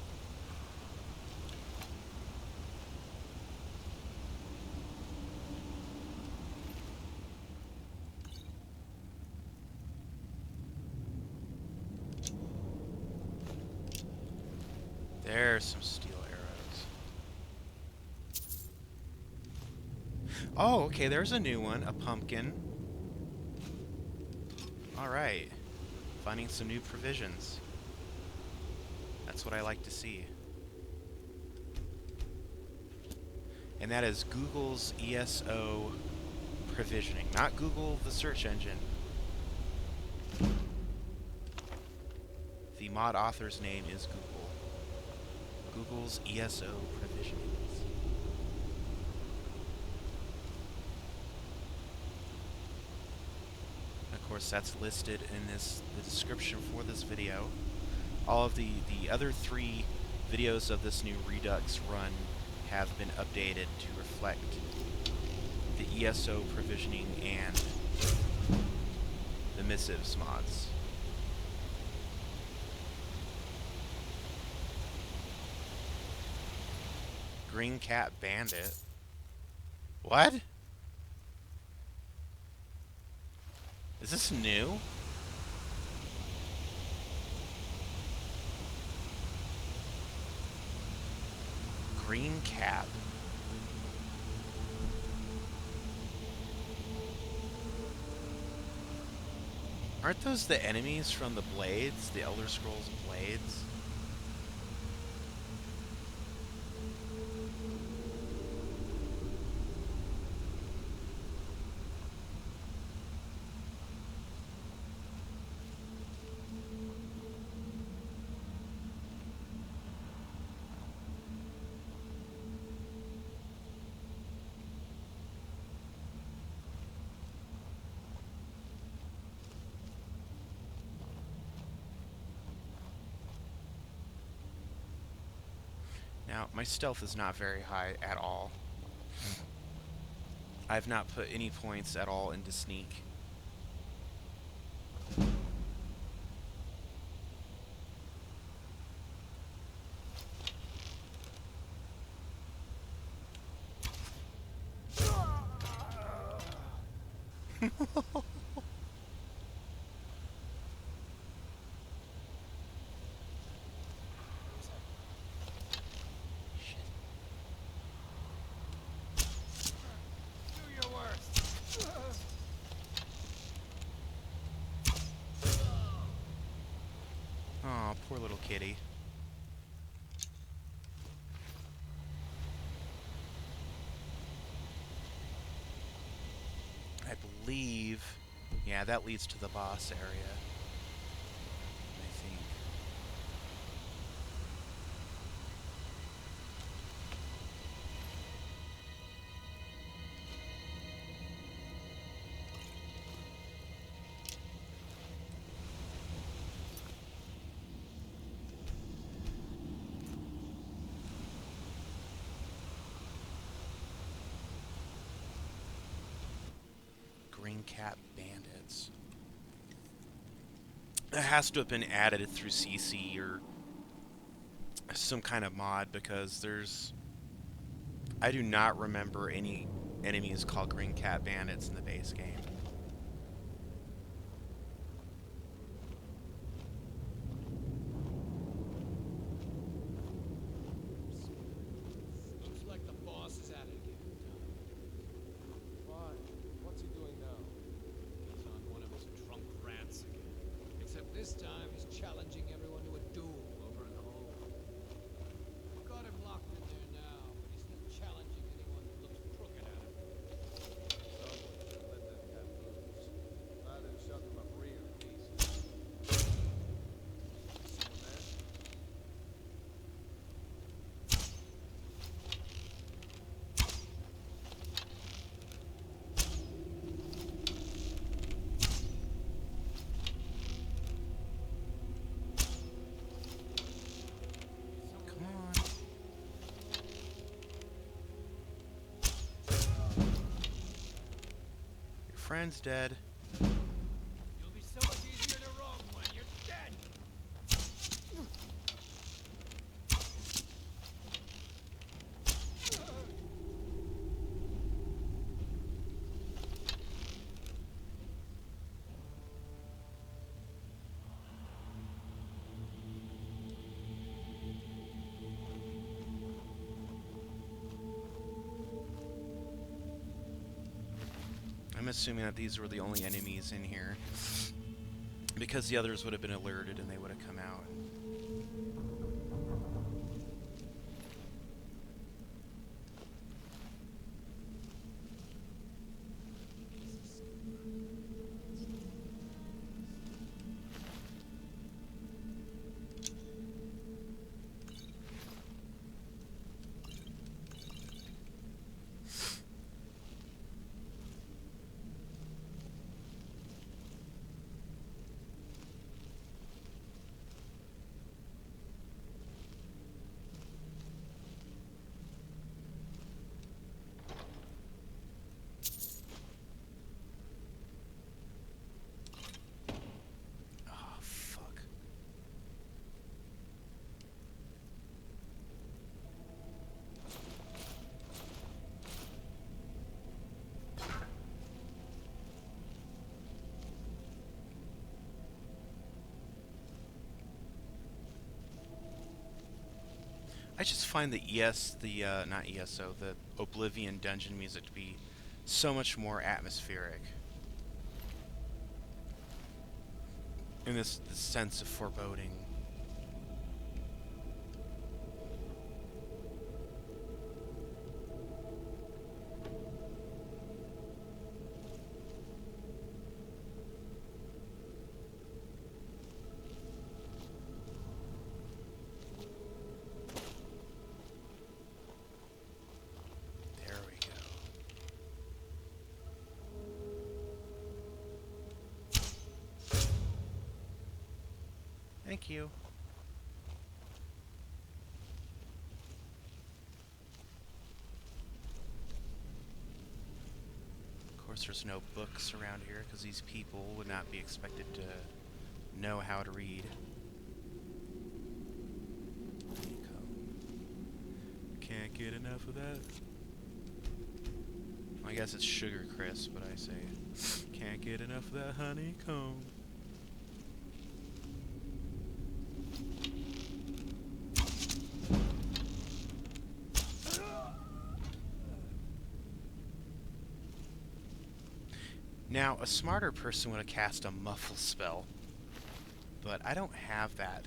There's some steel arrows. Oh, okay, there's a new one, a pumpkin. Alright. Finding some new provisions. That's what I like to see. And that is Google's ESO provisioning, not Google the search engine. The mod author's name is Google. Google's ESO provisionings. Of course, that's listed in the description for this video. All of the other 3 videos of this new Redux run have been updated to reflect the ESO provisioning and the missives mods. Green Cat Bandit. What? Is this new? Green Cap. Aren't those the enemies from the Blades? The Elder Scrolls Blades? Now, my stealth is not very high at all. I've not put any points at all into sneak. Aw, poor little kitty. I believe... yeah, that leads to the boss area. I think. Green Cat Bandits. It has to have been added through CC or some kind of mod, because there's... I do not remember any enemies called Green Cat Bandits in the base game. Looks like the boss is at it again. Why? What's he doing now? He's on one of his drunk rants again. Except this time he's challenging everyone to a duel over an hole. Got him locked in there now, but he's still challenging anyone that looks crooked at him. Someone should let that cat friend's dead. You'll be so much easier to wrong when you're dead. I'm assuming that these were the only enemies in here, because the others would have been alerted and they would have come out. I just find the not ESO, the Oblivion dungeon music to be so much more atmospheric. And this sense of foreboding. Thank you. Of course, there's no books around here because these people would not be expected to know how to read. Can't get enough of that. I guess it's Sugar Crisp, but I say can't get enough of that honeycomb. Now, a smarter person would have cast a muffle spell, but I don't have that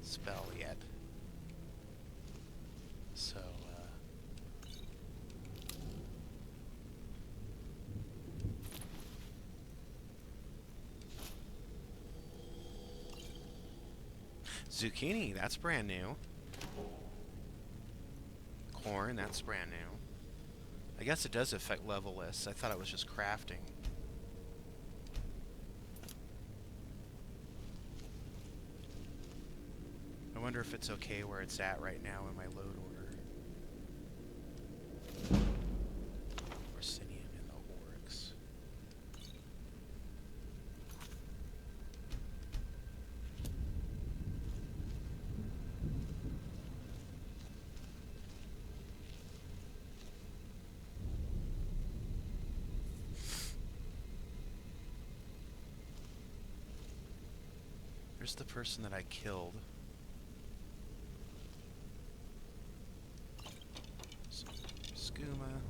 spell yet. So, zucchini, that's brand new. Corn, that's brand new. I guess it does affect level lists. I thought it was just crafting. I wonder if it's okay where it's at right now in my load order. Orsinium and the Oryx. There's the person that I killed. Skooma.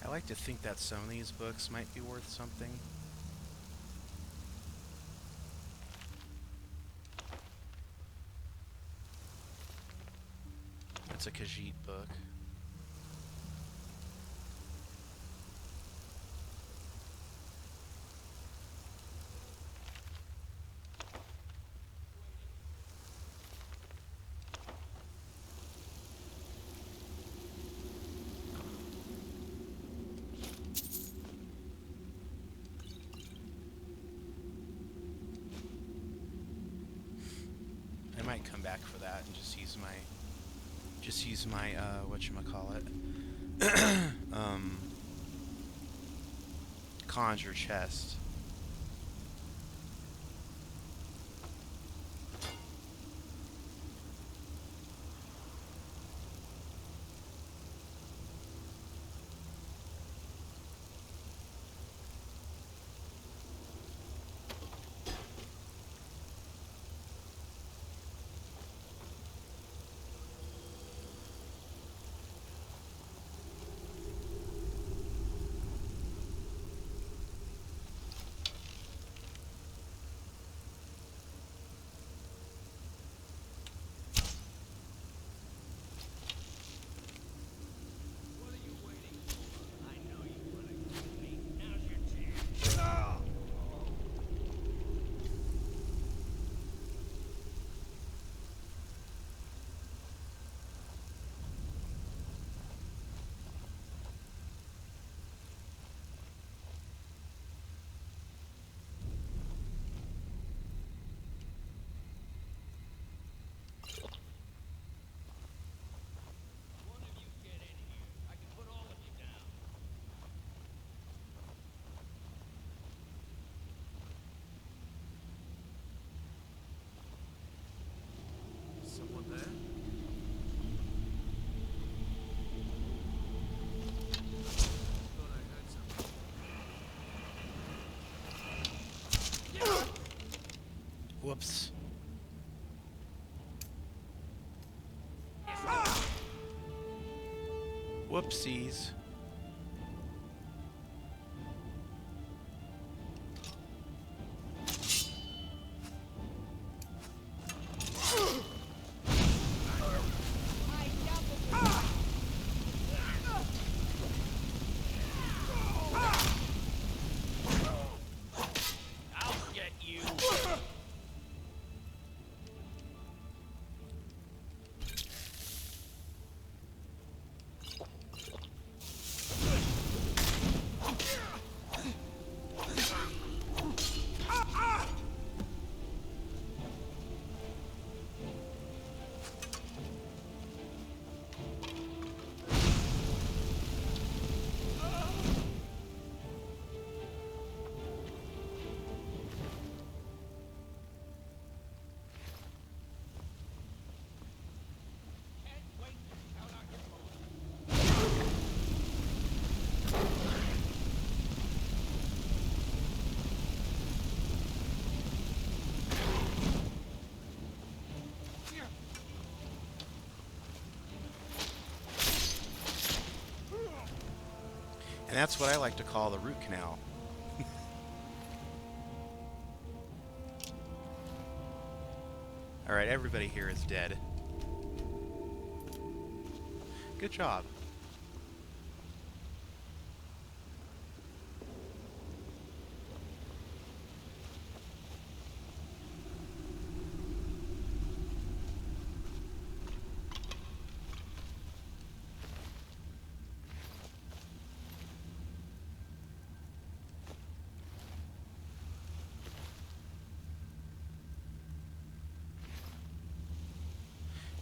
I like to think that some of these books might be worth something. That's a Khajiit book. I might come back for that and just use my whatchamacallit, conjure chest. Someone there? Thought I heard something. Whoops. Whoopsies. And that's what I like to call the root canal. Alright, everybody here is dead. Good job.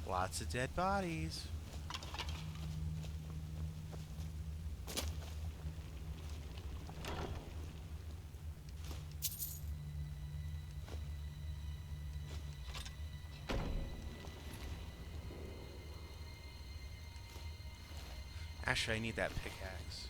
Lots of dead bodies. Actually, I need that pickaxe.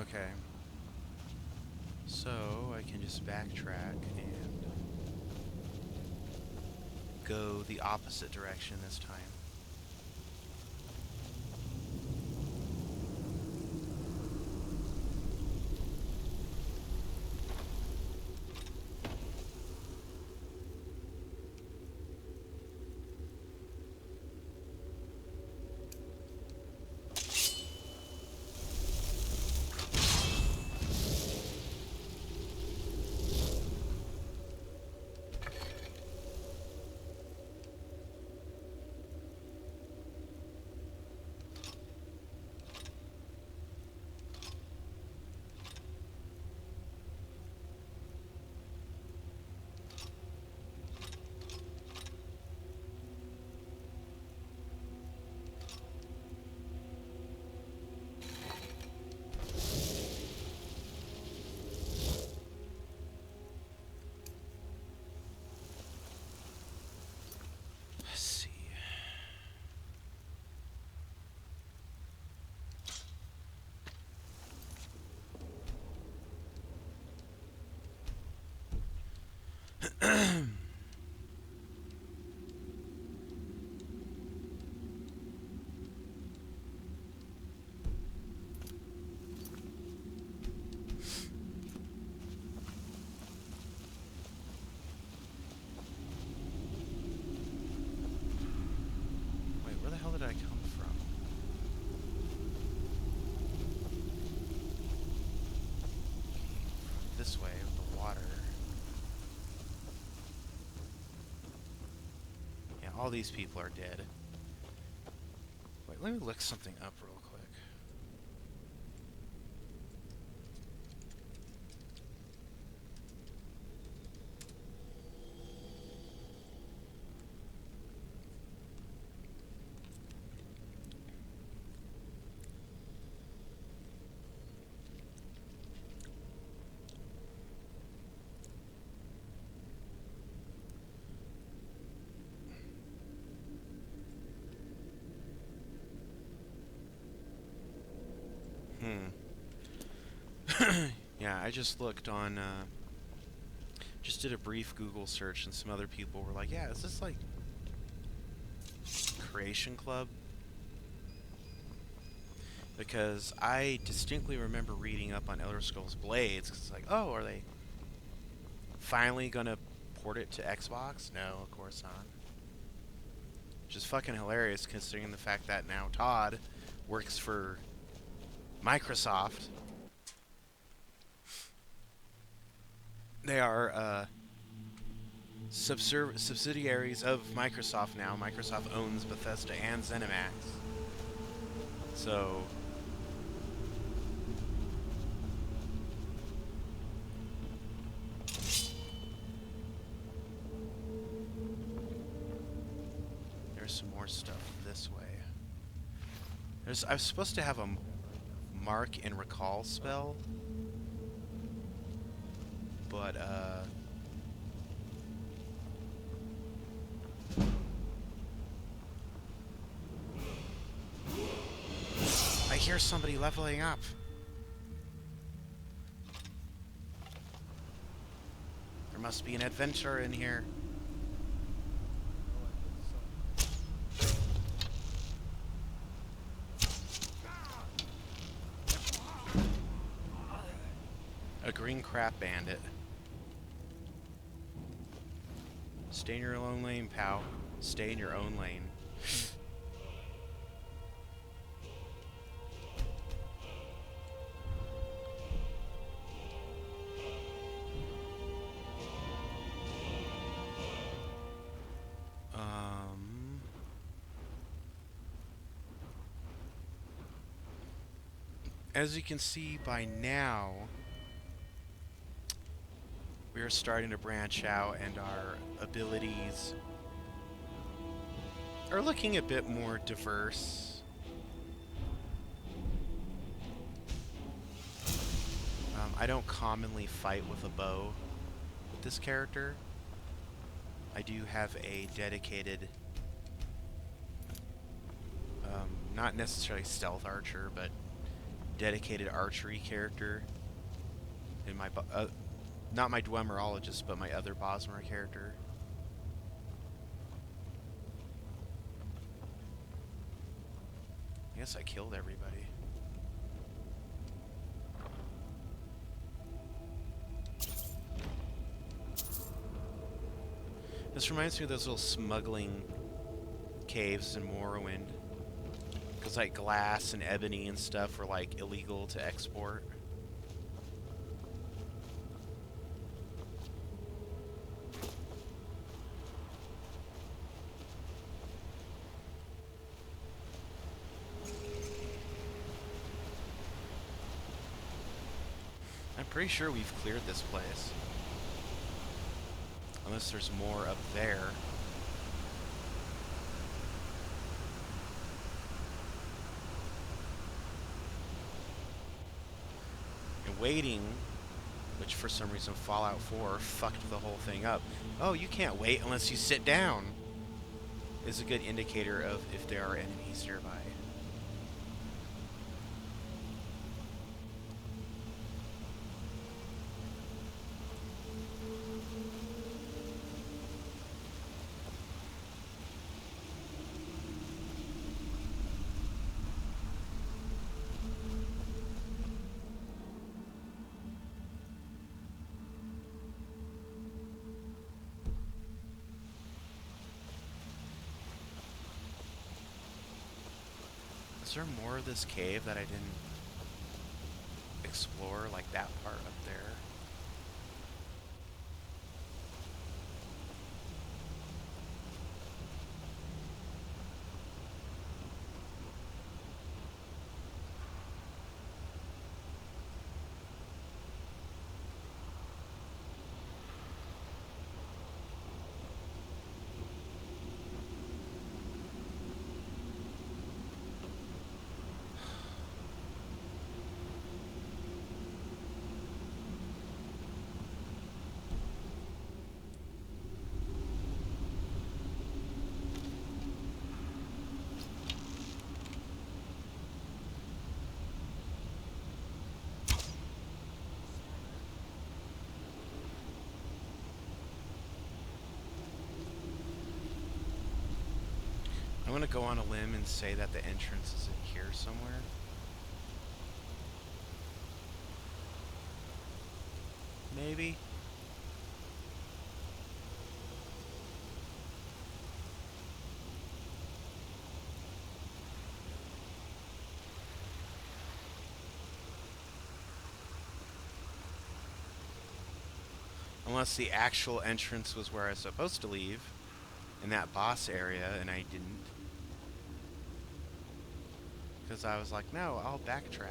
Okay. So I can just backtrack and go the opposite direction this time. Let's see. Wait, where the hell did I come from? This way with the water. Yeah, all these people are dead. Wait, let me look something up real quick. Yeah, I just looked on, just did a brief Google search, and some other people were like, yeah, is this like Creation Club? Because I distinctly remember reading up on Elder Scrolls Blades, 'cause it's like, oh, are they finally gonna port it to Xbox? No, of course not. Which is fucking hilarious, considering the fact that now Todd works for Microsoft. They are subsidiaries of Microsoft now. Microsoft owns Bethesda and ZeniMax. So there's some more stuff this way. I was supposed to have a mark and recall spell, but I hear somebody leveling up. There must be an adventurer in here. A green crap bandit. Stay in your own lane, pal. Stay in your own lane. As you can see by now, we are starting to branch out, and our abilities are looking a bit more diverse. I don't commonly fight with a bow with this character. I do have a dedicated, not necessarily stealth archer, but dedicated archery character in my not my Dwemerologist, but my other Bosmer character. I guess I killed everybody. This reminds me of those little smuggling caves in Morrowind. Because like glass and ebony and stuff were like illegal to export. I'm pretty sure we've cleared this place. Unless there's more up there. And waiting, which for some reason Fallout 4 fucked the whole thing up. Oh, you can't wait unless you sit down. Is a good indicator of if there are enemies nearby. Is there more of this cave that I didn't explore, like that part up there? I'm gonna go on a limb and say that the entrance is in here somewhere. Maybe. Unless the actual entrance was where I was supposed to leave, in that boss area, and I didn't. Because I was like, no, I'll backtrack.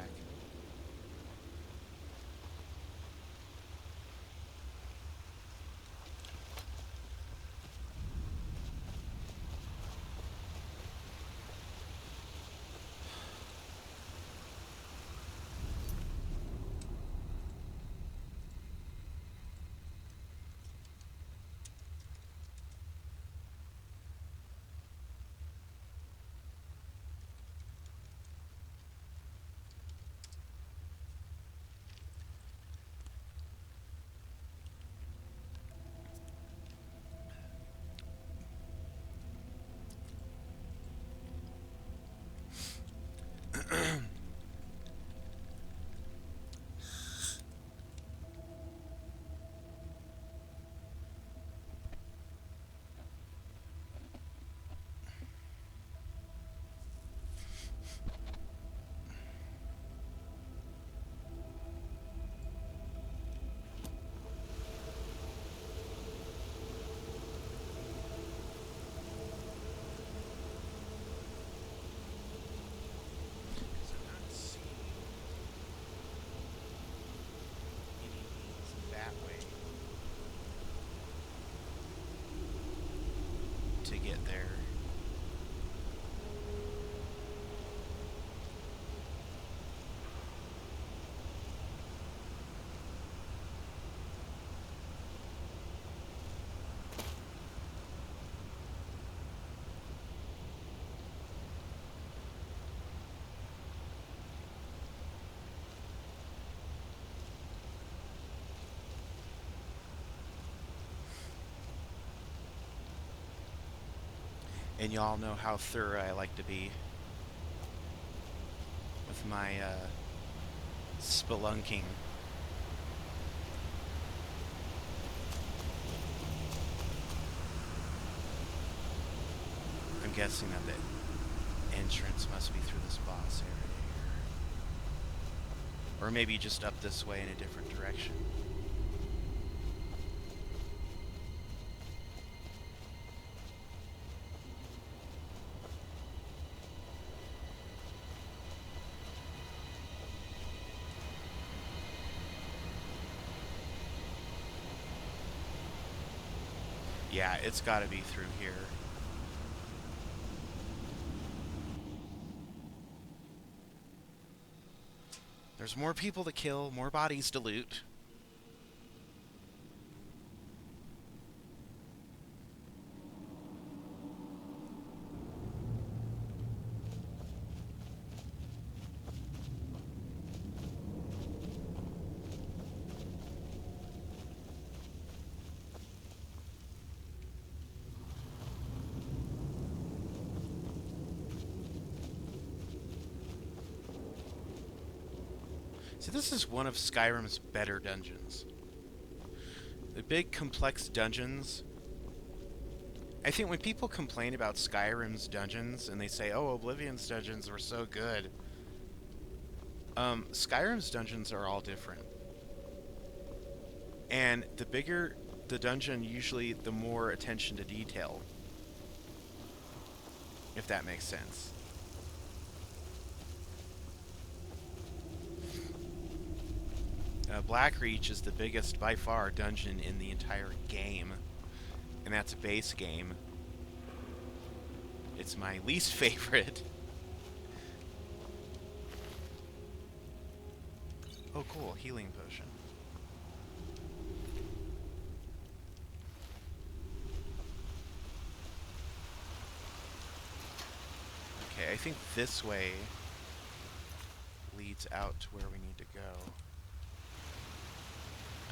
To get there. And y'all know how thorough I like to be with my spelunking. I'm guessing that the entrance must be through this boss area here. Or maybe just up this way in a different direction. Yeah, it's got to be through here. There's more people to kill, more bodies to loot. See, this is one of Skyrim's better dungeons. The big, complex dungeons. I think when people complain about Skyrim's dungeons and they say, oh, Oblivion's dungeons were so good, Skyrim's dungeons are all different. And the bigger the dungeon, usually the more attention to detail. If that makes sense. Blackreach is the biggest, by far, dungeon in the entire game. And that's a base game. It's my least favorite. Oh, cool. Healing potion. Okay, I think this way leads out to where we need to go.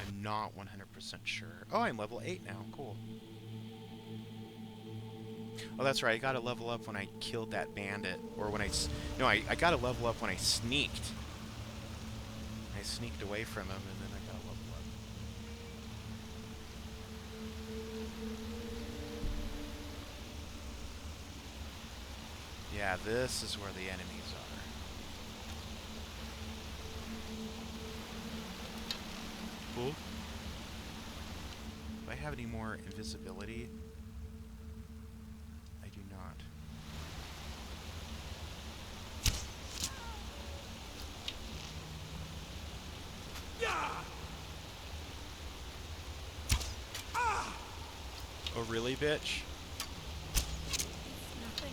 I'm not 100% sure. Oh, I'm level 8 now. Cool. Oh, that's right. I got to level up when I killed that bandit. Or when I... No, I got to level up when I sneaked. I sneaked away from him, and then I got to level up. Yeah, this is where the enemies are. Cool. Do I have any more invisibility? I do not. Oh, really, bitch? Nothing.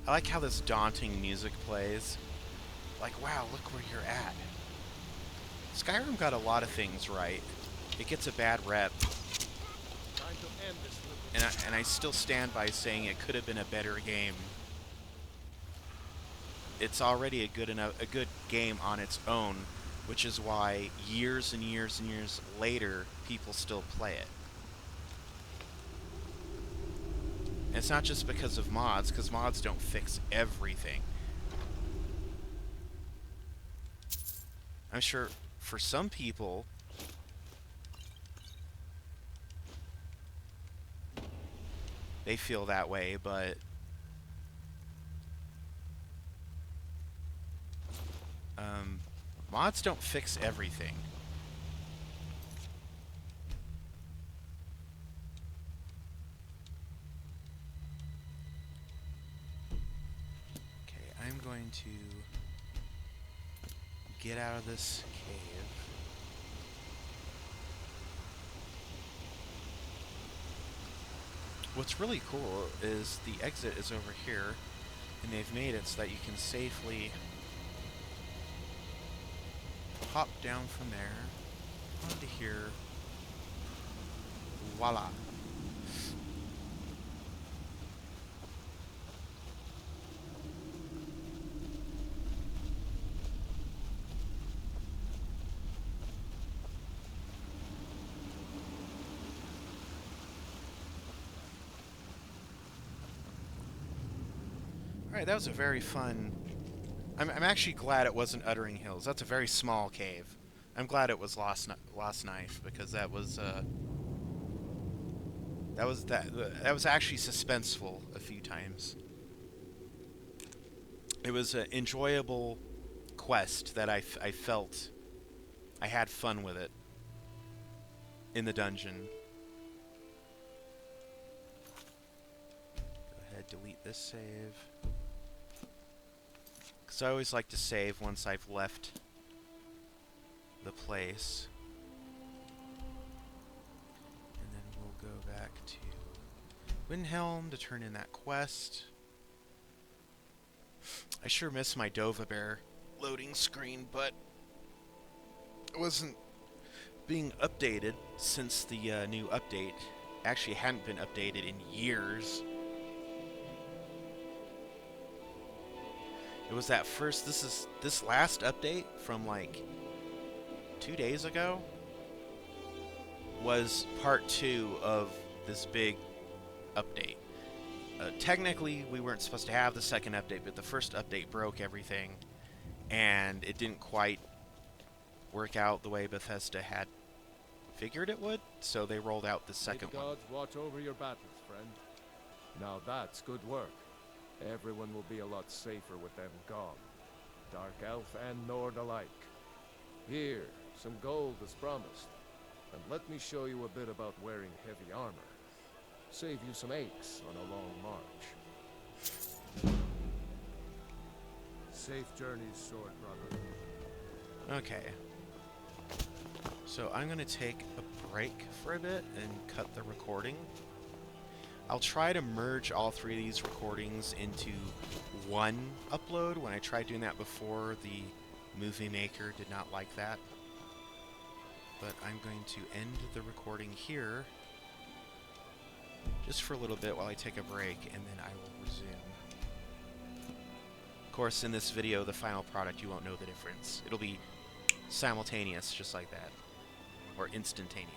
I like how this daunting music plays. Like, wow, look where you're at. Skyrim got a lot of things right. It gets a bad rep. And I still stand by saying it could have been a better game. It's already a good game on its own, which is why years and years and years later, people still play it. And it's not just because of mods, because mods don't fix everything. I'm sure for some people, they feel that way, but mods don't fix everything. Okay, I'm going to get out of this cave. What's really cool is the exit is over here, and they've made it so that you can safely hop down from there onto here. Voila. Alright, that was a very fun... I'm actually glad it wasn't Uttering Hills. That's a very small cave. I'm glad it was Lost Knife, because that was actually suspenseful a few times. It was an enjoyable quest that I felt I had fun with it in the dungeon. Go ahead, delete this save. Because I always like to save once I've left the place. And then we'll go back to Windhelm to turn in that quest. I sure miss my Dova Bear loading screen, but it wasn't being updated since the new update. Actually, it hadn't been updated in years. It was that first, this last update from like 2 days ago was part 2 of this big update. Technically, we weren't supposed to have the second update, but the first update broke everything, and it didn't quite work out the way Bethesda had figured it would, so they rolled out the second one. May the gods watch over your battles, friend. Now that's good work. Everyone will be a lot safer with them gone. Dark Elf and Nord alike. Here, some gold as promised. And let me show you a bit about wearing heavy armor. Save you some aches on a long march. Safe journeys, sword brother. Okay. So I'm going to take a break for a bit and cut the recording. I'll try to merge all 3 of these recordings into one upload. When I tried doing that before, the Movie Maker did not like that. But I'm going to end the recording here just for a little bit while I take a break, and then I will resume. Of course, in this video, the final product, you won't know the difference. It'll be simultaneous, just like that. Or instantaneous.